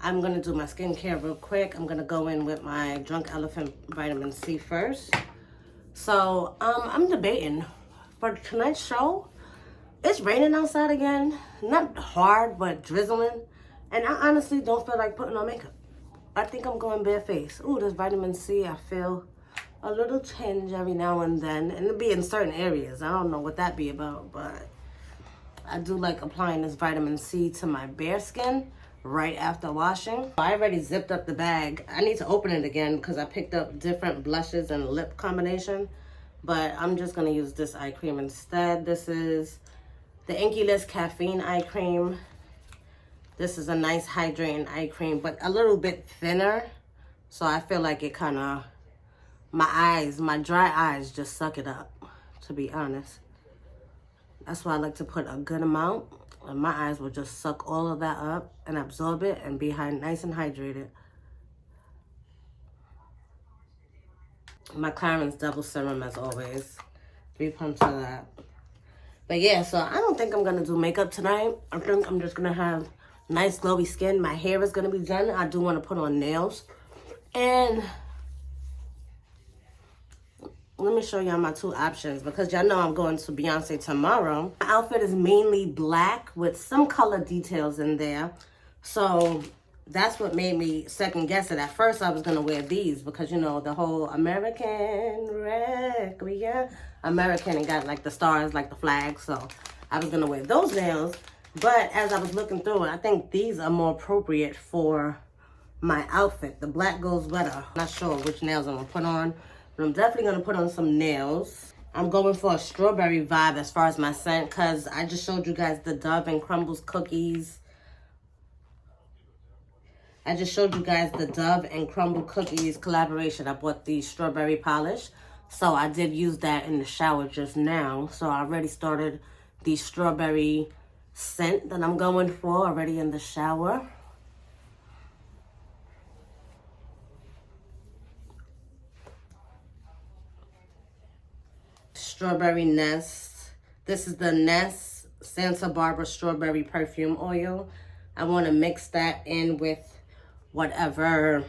I'm going to do my skincare real quick. I'm going to go in with my Drunk Elephant Vitamin C first. So, I'm debating. For tonight's show, it's raining outside again. Not hard, but drizzling. And I honestly don't feel like putting on makeup. I think I'm going barefaced. Ooh, this vitamin C, I feel a little tinge every now and then. And it'll be in certain areas. I don't know what that be about, but I do like applying this vitamin C to my bare skin. right after washing. I already zipped up the bag. I need to open it again because I picked up different blushes and lip combination. But I'm just going to use this eye cream instead. This is the Inky List Caffeine Eye Cream. This is a nice hydrating eye cream, but a little bit thinner. So I feel like it kind of, my dry eyes just suck it up, to be honest. That's why I like to put a good amount. And my eyes will just suck all of that up and absorb it and be nice and hydrated. My Clarins Double Serum as always. 3 pumps of that. But yeah, so I don't think I'm going to do makeup tonight. I think I'm just going to have nice glowy skin. My hair is going to be done. I do want to put on nails. And let me show y'all my 2 options because y'all know I'm going to Beyonce tomorrow. My outfit is mainly black with some color details in there. So that's what made me second guess it. At first I was going to wear these because, you know, the whole American Requiem. American and got like the stars, like the flag. So I was going to wear those nails. But as I was looking through it, I think these are more appropriate for my outfit. The black goes better. Not sure which nails I'm going to put on. But I'm definitely going to put on some nails. I'm going for a strawberry vibe as far as my scent because I just showed you guys the Dove and Crumbles cookies. I just showed you guys the Dove and Crumble cookies collaboration. I bought the strawberry polish. So I did use that in the shower just now. So I already started the strawberry scent that I'm going for already in the shower. Strawberry Nest. This is the Nest Santa Barbara Strawberry Perfume Oil. I want to mix that in with whatever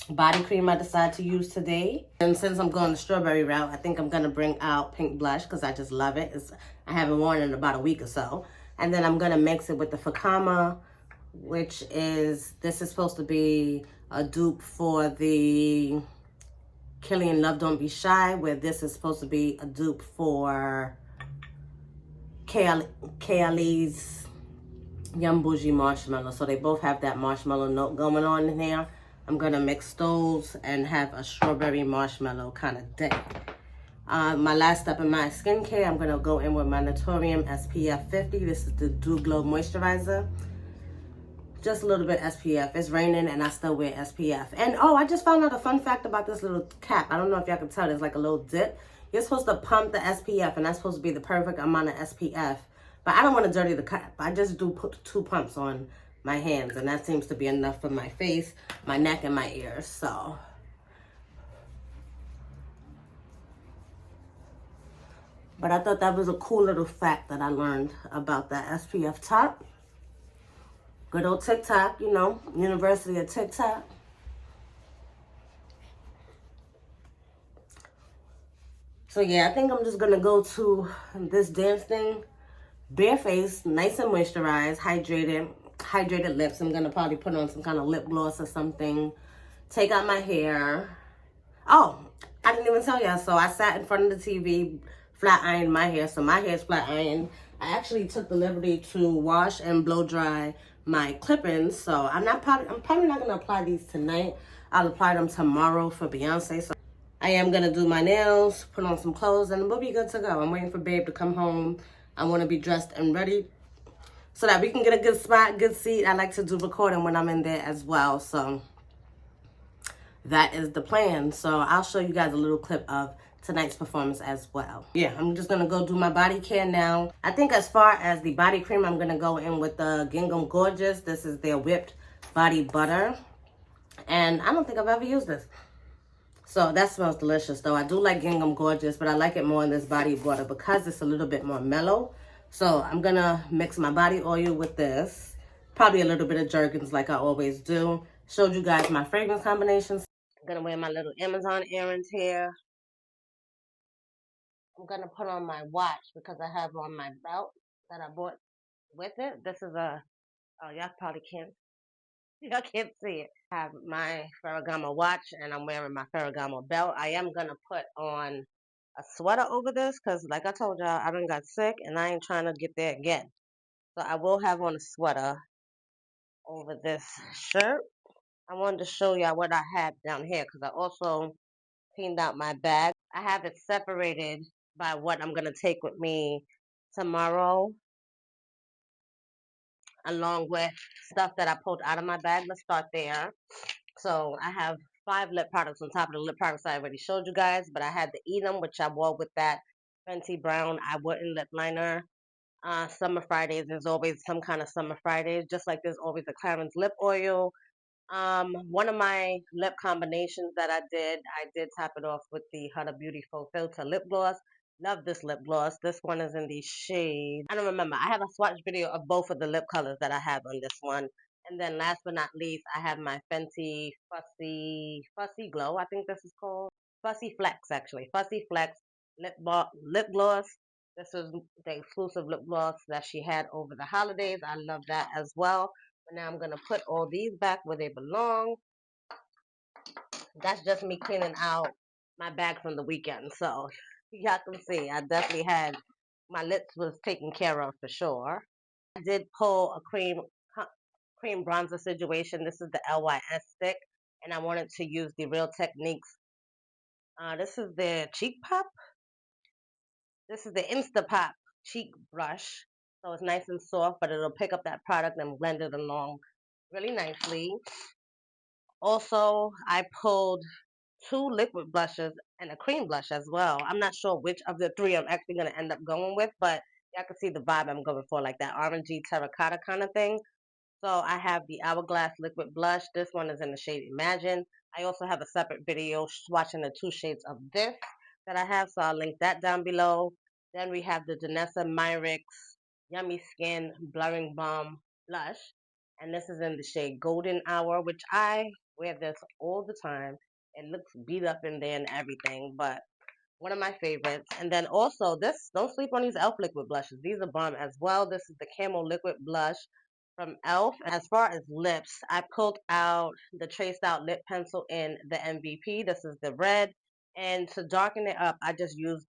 body cream I decide to use today. And since I'm going the strawberry route, I think I'm going to bring out pink blush because I just love it. I haven't worn it in about a week or so. And then I'm going to mix it with the Fakama, which is, this is supposed to be a dupe for the Killian Love Don't Be Shy, where this is supposed to be a dupe for Kaylee's Young Bougie Marshmallow. So they both have that marshmallow note going on in there. I'm going to mix those and have a strawberry marshmallow kind of day. My last step in my skincare, I'm going to go in with my Naturium SPF 50. This is the Dew Glow Moisturizer. Just a little bit SPF. It's raining and I still wear SPF. And oh, I just found out a fun fact about this little cap. I don't know if y'all can tell. There's like a little dip. You're supposed to pump the SPF and that's supposed to be the perfect amount of SPF. But I don't want to dirty the cap. I just do put 2 pumps on my hands. And that seems to be enough for my face, my neck, and my ears. So but I thought that was a cool little fact that I learned about that SPF top. Good old TikTok, you know, University of TikTok. So yeah, I think I'm just gonna go to this dance thing, barefaced, nice and moisturized, hydrated lips. I'm gonna probably put on some kind of lip gloss or something. Take out my hair. Oh, I didn't even tell y'all. So I sat in front of the TV, flat ironed my hair. So my hair is flat ironed. I actually took the liberty to wash and blow dry my clip-ins. So I'm probably not gonna apply these tonight. I'll apply them tomorrow for Beyonce. So I am gonna do my nails, put on some clothes, and we'll be good to go. I'm waiting for Babe to come home. I want to be dressed and ready so that we can get a good spot, good seat. I like to do recording when I'm in there as well. So that is the plan. So I'll show you guys a little clip of tonight's performance as well. Yeah, I'm just gonna go do my body care now. I think as far as the body cream, I'm gonna go in with the Gingham Gorgeous. This is their whipped body butter. And I don't think I've ever used this. So that smells delicious though. I do like Gingham Gorgeous, but I like it more in this body butter because it's a little bit more mellow. So I'm gonna mix my body oil with this. Probably a little bit of Jergens like I always do. Showed you guys my fragrance combinations. I'm gonna wear my little Amazon errands here. I'm gonna put on my watch because I have on my belt that I bought with it. This is a, oh, y'all probably can't, y'all can't see it. I have my Ferragamo watch and I'm wearing my Ferragamo belt. I am gonna put on a sweater over this because like I told y'all, I done got sick and I ain't trying to get there again. So I will have on a sweater. over this shirt. I wanted to show y'all what I had down here because I also cleaned out my bag. I have it separated by what I'm going to take with me tomorrow, along with stuff that I pulled out of my bag. Let's start there. So I have 5 lip products on top of the lip products I already showed you guys, but I had the Edam, which I wore with that Fenty Brown I Wouldn't lip liner. Summer Fridays, there's always some kind of Summer Fridays, just like there's always a Clarins lip oil. One of my lip combinations that I did top it off with the Huda Beauty Faux Filter lip gloss. Love this lip gloss. This one is in the shade, I don't remember. I have a swatch video of both of the lip colors that I have on this one. And then last but not least, I have my Fenty Fussy Glow, I think this is called. Fussy Flex, actually. Fussy Flex lip gloss. This is the exclusive lip gloss that she had over the holidays. I love that as well. But now I'm going to put all these back where they belong. That's just me cleaning out my bag from the weekend. So y'all can see I definitely had my lips was taken care of for sure. I did pull a cream bronzer situation. This is the LYS stick, and I wanted to use the Real Techniques. This is the Cheek Pop. This is the Instapop cheek brush. So it's nice and soft, but it'll pick up that product and blend it along really nicely. Also, I pulled 2 liquid blushes and a cream blush as well. I'm not sure which of the 3 I'm actually going to end up going with, but y'all can see the vibe I'm going for, like that orangey terracotta kind of thing. So I have the Hourglass liquid blush. This one is in the shade Imagine. I also have a separate video swatching the 2 shades of this that I have, so I'll link that down below. Then we have the Danessa Myrix Yummy Skin Blurring Balm blush, and this is in the shade Golden Hour, which I wear this all the time. It looks beat up in there and everything, but one of my favorites. And then also this, don't sleep on these e.l.f. liquid blushes. These are bomb as well. This is the Camo liquid blush from e.l.f. As far as lips, I pulled out the traced out lip pencil in the MVP. This is the red. And to darken it up, I just used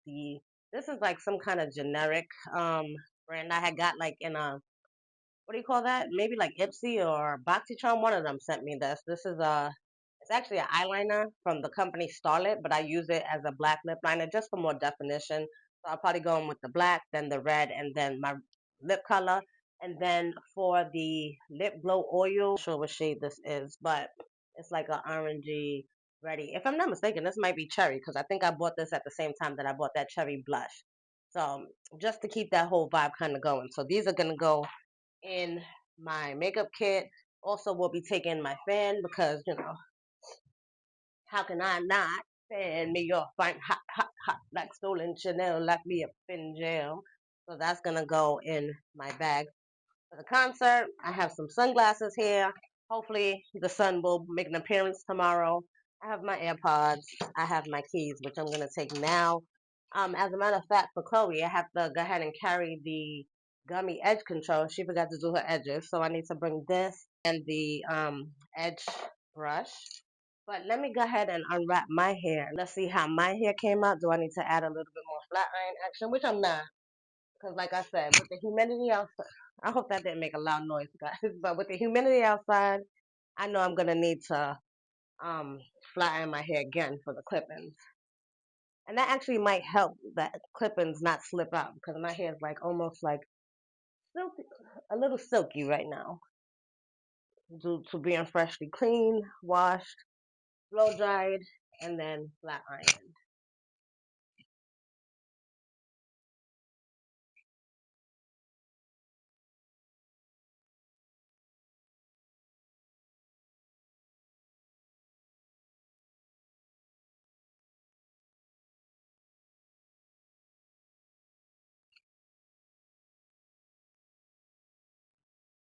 this is like some kind of generic brand I had got like in a, what do you call that? Maybe like Ipsy or BoxyCharm. One of them sent me this. This is it's actually an eyeliner from the company Starlet, but I use it as a black lip liner just for more definition. So I'll probably go in with the black, then the red, and then my lip color. And then for the lip glow oil, I'm not sure what shade this is, but it's like an orangey ready. If I'm not mistaken, this might be cherry because I think I bought this at the same time that I bought that cherry blush. So just to keep that whole vibe kind of going. So these are going to go in my makeup kit. Also, we'll be taking my fan because, you know, how can I not fan me your fine hot, hot, hot, like stolen Chanel, lock me up in jail. So that's going to go in my bag for the concert. I have some sunglasses here. Hopefully the sun will make an appearance tomorrow. I have my AirPods. I have my keys, which I'm going to take now. As a matter of fact, for Chloe, I have to go ahead and carry the gummy edge control. She forgot to do her edges, so I need to bring this and the edge brush. But let me go ahead and unwrap my hair. Let's see how my hair came out. Do I need to add a little bit more flat iron action, which I'm not. Because like I said, with the humidity outside, I hope that didn't make a loud noise, guys. But with the humidity outside, I know I'm going to need to um, flat iron my hair again for the clip-ins. And that actually might help that clip-ins not slip out because my hair is like almost like silky, a little silky right now due to being freshly cleaned, washed, blow dried, and then flat ironed.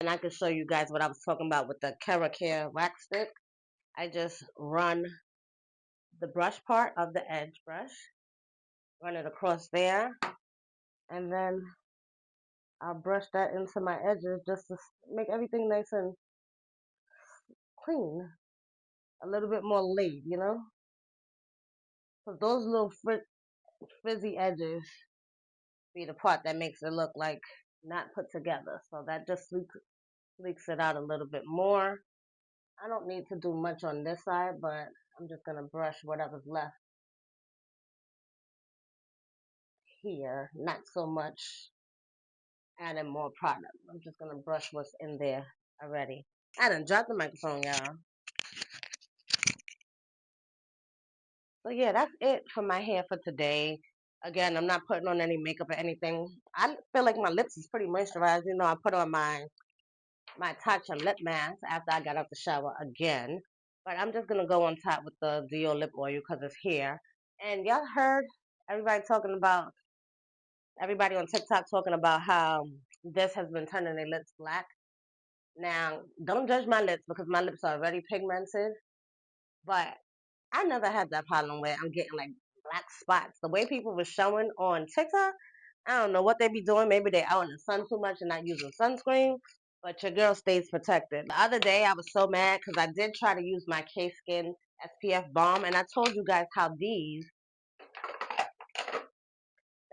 And I can show you guys what I was talking about with the Kera Care wax stick. I just run the brush part of the edge brush, run it across there, and then I'll brush that into my edges just to make everything nice and clean, a little bit more laid, you know? So those little frizzy edges be the part that makes it look like not put together. So that just Leaks it out a little bit more. I don't need to do much on this side, but I'm just going to brush whatever's left here. Not so much adding more product. I'm just going to brush what's in there already. I done dropped the microphone, y'all. So yeah, that's it for my hair for today. Again, I'm not putting on any makeup or anything. I feel like my lips is pretty moisturized. You know, I put on my Touch and lip mask after I got out the shower again. But I'm just going to go on top with the Dio lip oil because it's here. And y'all heard everybody on TikTok talking about how this has been turning their lips black. Now, don't judge my lips because my lips are already pigmented. But I never had that problem where I'm getting like black spots. The way people were showing on TikTok, I don't know what they be doing. Maybe they out in the sun too much and not using sunscreen. But your girl stays protected. The other day I was so mad because I did try to use my KSkin SPF balm, and I told you guys how the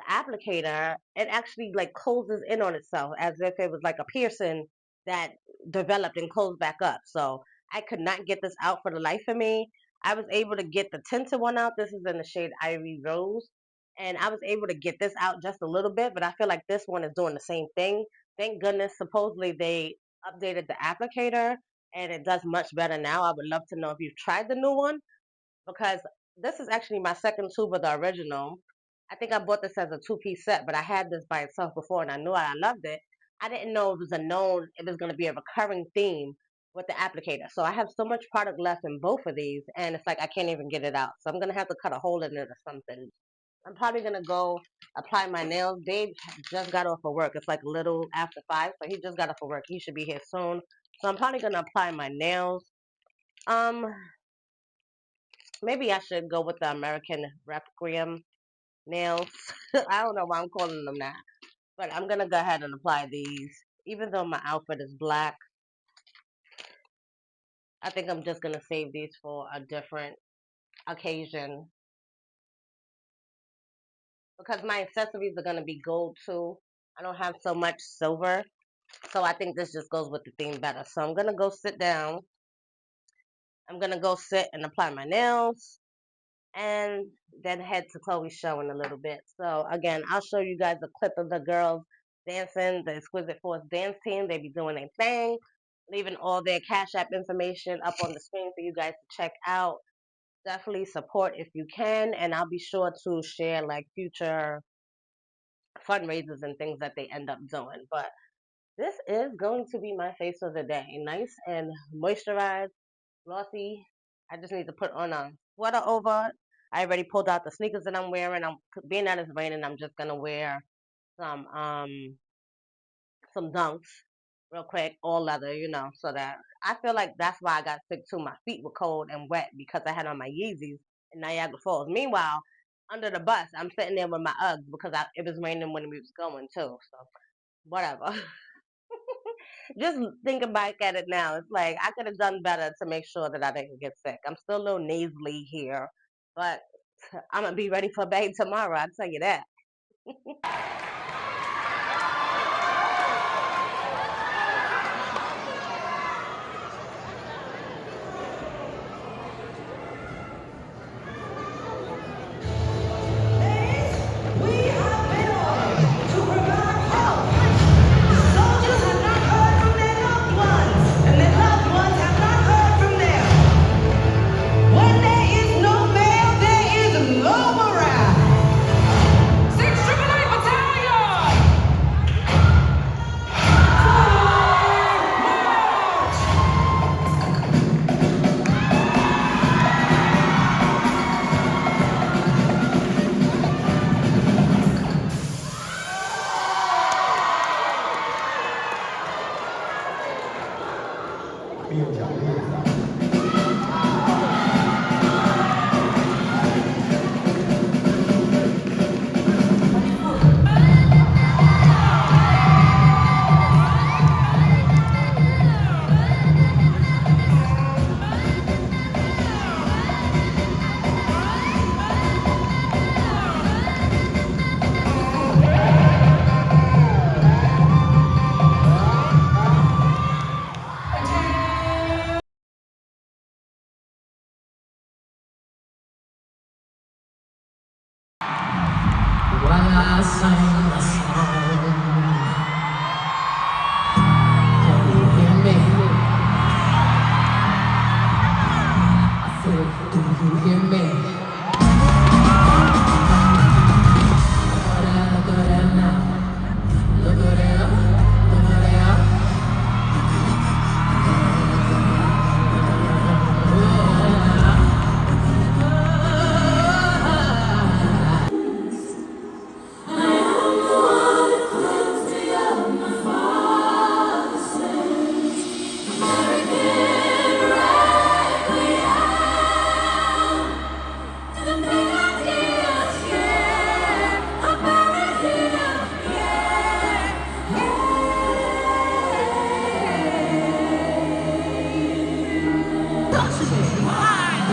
applicator, it actually like closes in on itself as if it was like a piercing that developed and closed back up. So I could not get this out for the life of me. I was able to get the tinted one out. This is in the shade Ivory Rose. And I was able to get this out just a little bit, but I feel like this one is doing the same thing. Thank goodness, supposedly they updated the applicator and it does much better now. I would love to know if you've tried the new one, because this is actually my second tube of the original. I think I bought this as a 2-piece set, but I had this by itself before and I knew I loved it. I didn't know it was going to be a recurring theme with the applicator. So I have so much product left in both of these, and it's like I can't even get it out. So I'm going to have to cut a hole in it or something. I'm probably going to go apply my nails. Dave just got off of work. It's like a little after 5, so he just got off of work. He should be here soon. So I'm probably going to apply my nails. Maybe I should go with the American Requiem nails. I don't know why I'm calling them that. But I'm going to go ahead and apply these. Even though my outfit is black, I think I'm just going to save these for a different occasion. Because my accessories are going to be gold too. I don't have so much silver. So I think this just goes with the theme better. So I'm going to go sit down. I'm going to go sit and apply my nails. And then head to Chloe's show in a little bit. So again, I'll show you guys a clip of the girls dancing, the Exquisite Force dance team. They be doing their thing, leaving all their Cash App information up on the screen for you guys to check out. Definitely support if you can, and I'll be sure to share like future fundraisers and things that they end up doing. But this is going to be my face of the day. Nice and moisturized, glossy. I just need to put on a sweater over it. I already pulled out the sneakers that I'm wearing. Being that it's raining, I'm just gonna wear some dunks real quick, all leather, so that I feel like that's why I got sick too. My feet were cold and wet because I had on my Yeezys in Niagara Falls. Meanwhile, under the bus, I'm sitting there with my Uggs because it was raining when we was going too. So whatever. Just thinking back at it now, it's like I could have done better to make sure that I didn't get sick. I'm still a little nasally here, but I'm gonna be ready for bed tomorrow. I'll tell you that. Battalion! sing a song. Can you hear me? I said, do you hear me? Look at that now. Look at that. Look at that.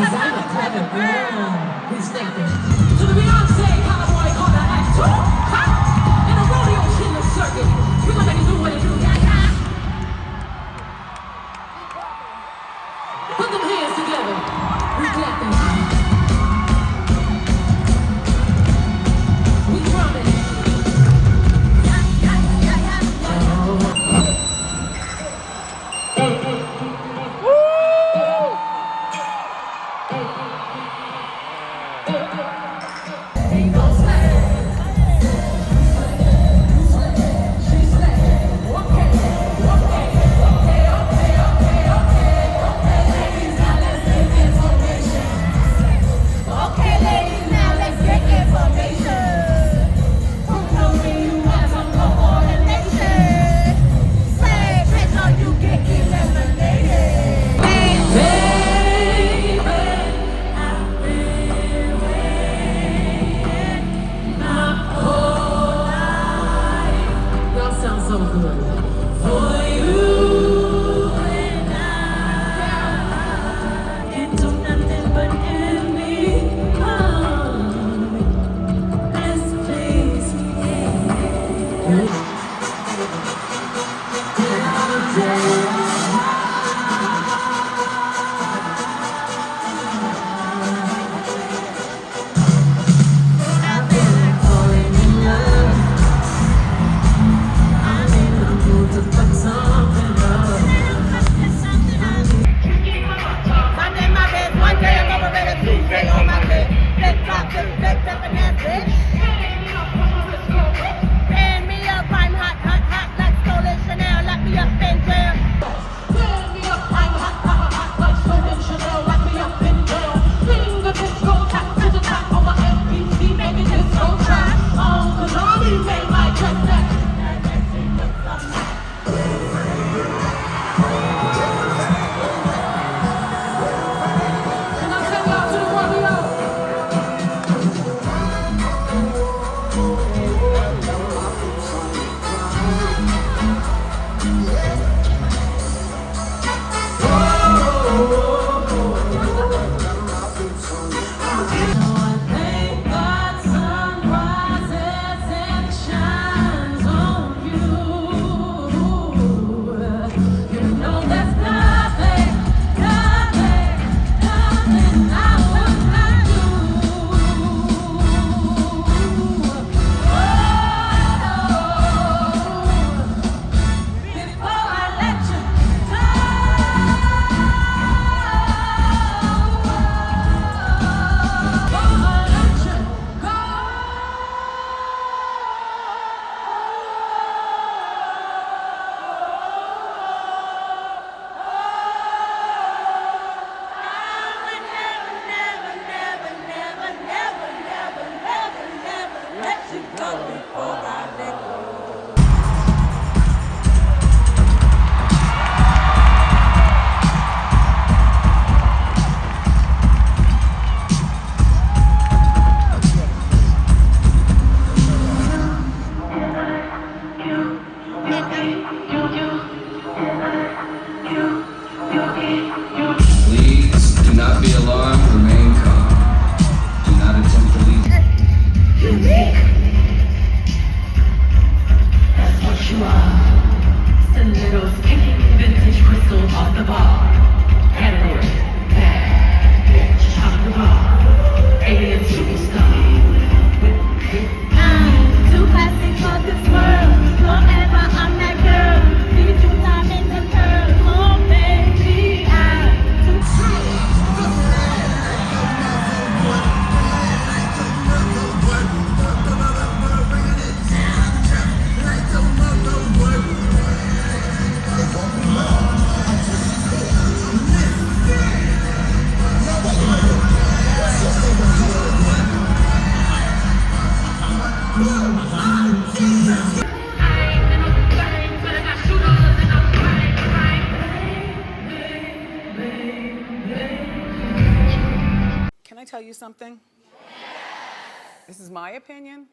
Cause I'm a clever girl who's thinking to the Beyonce, Cowboy, call that act too. In a rodeo killer circuit, we're gonna make it do what it do. Put them hands together. We clap them. We drumming. tell you something? Yes. This is my opinion.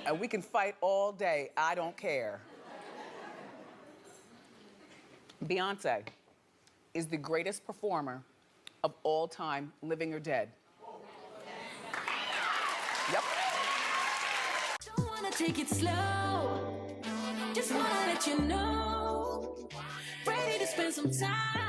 And we can fight all day. I don't care. Beyonce is the greatest performer of all time, living or dead. Yep. Don't wanna take it slow. Just wanna let you know. Ready to spend some time.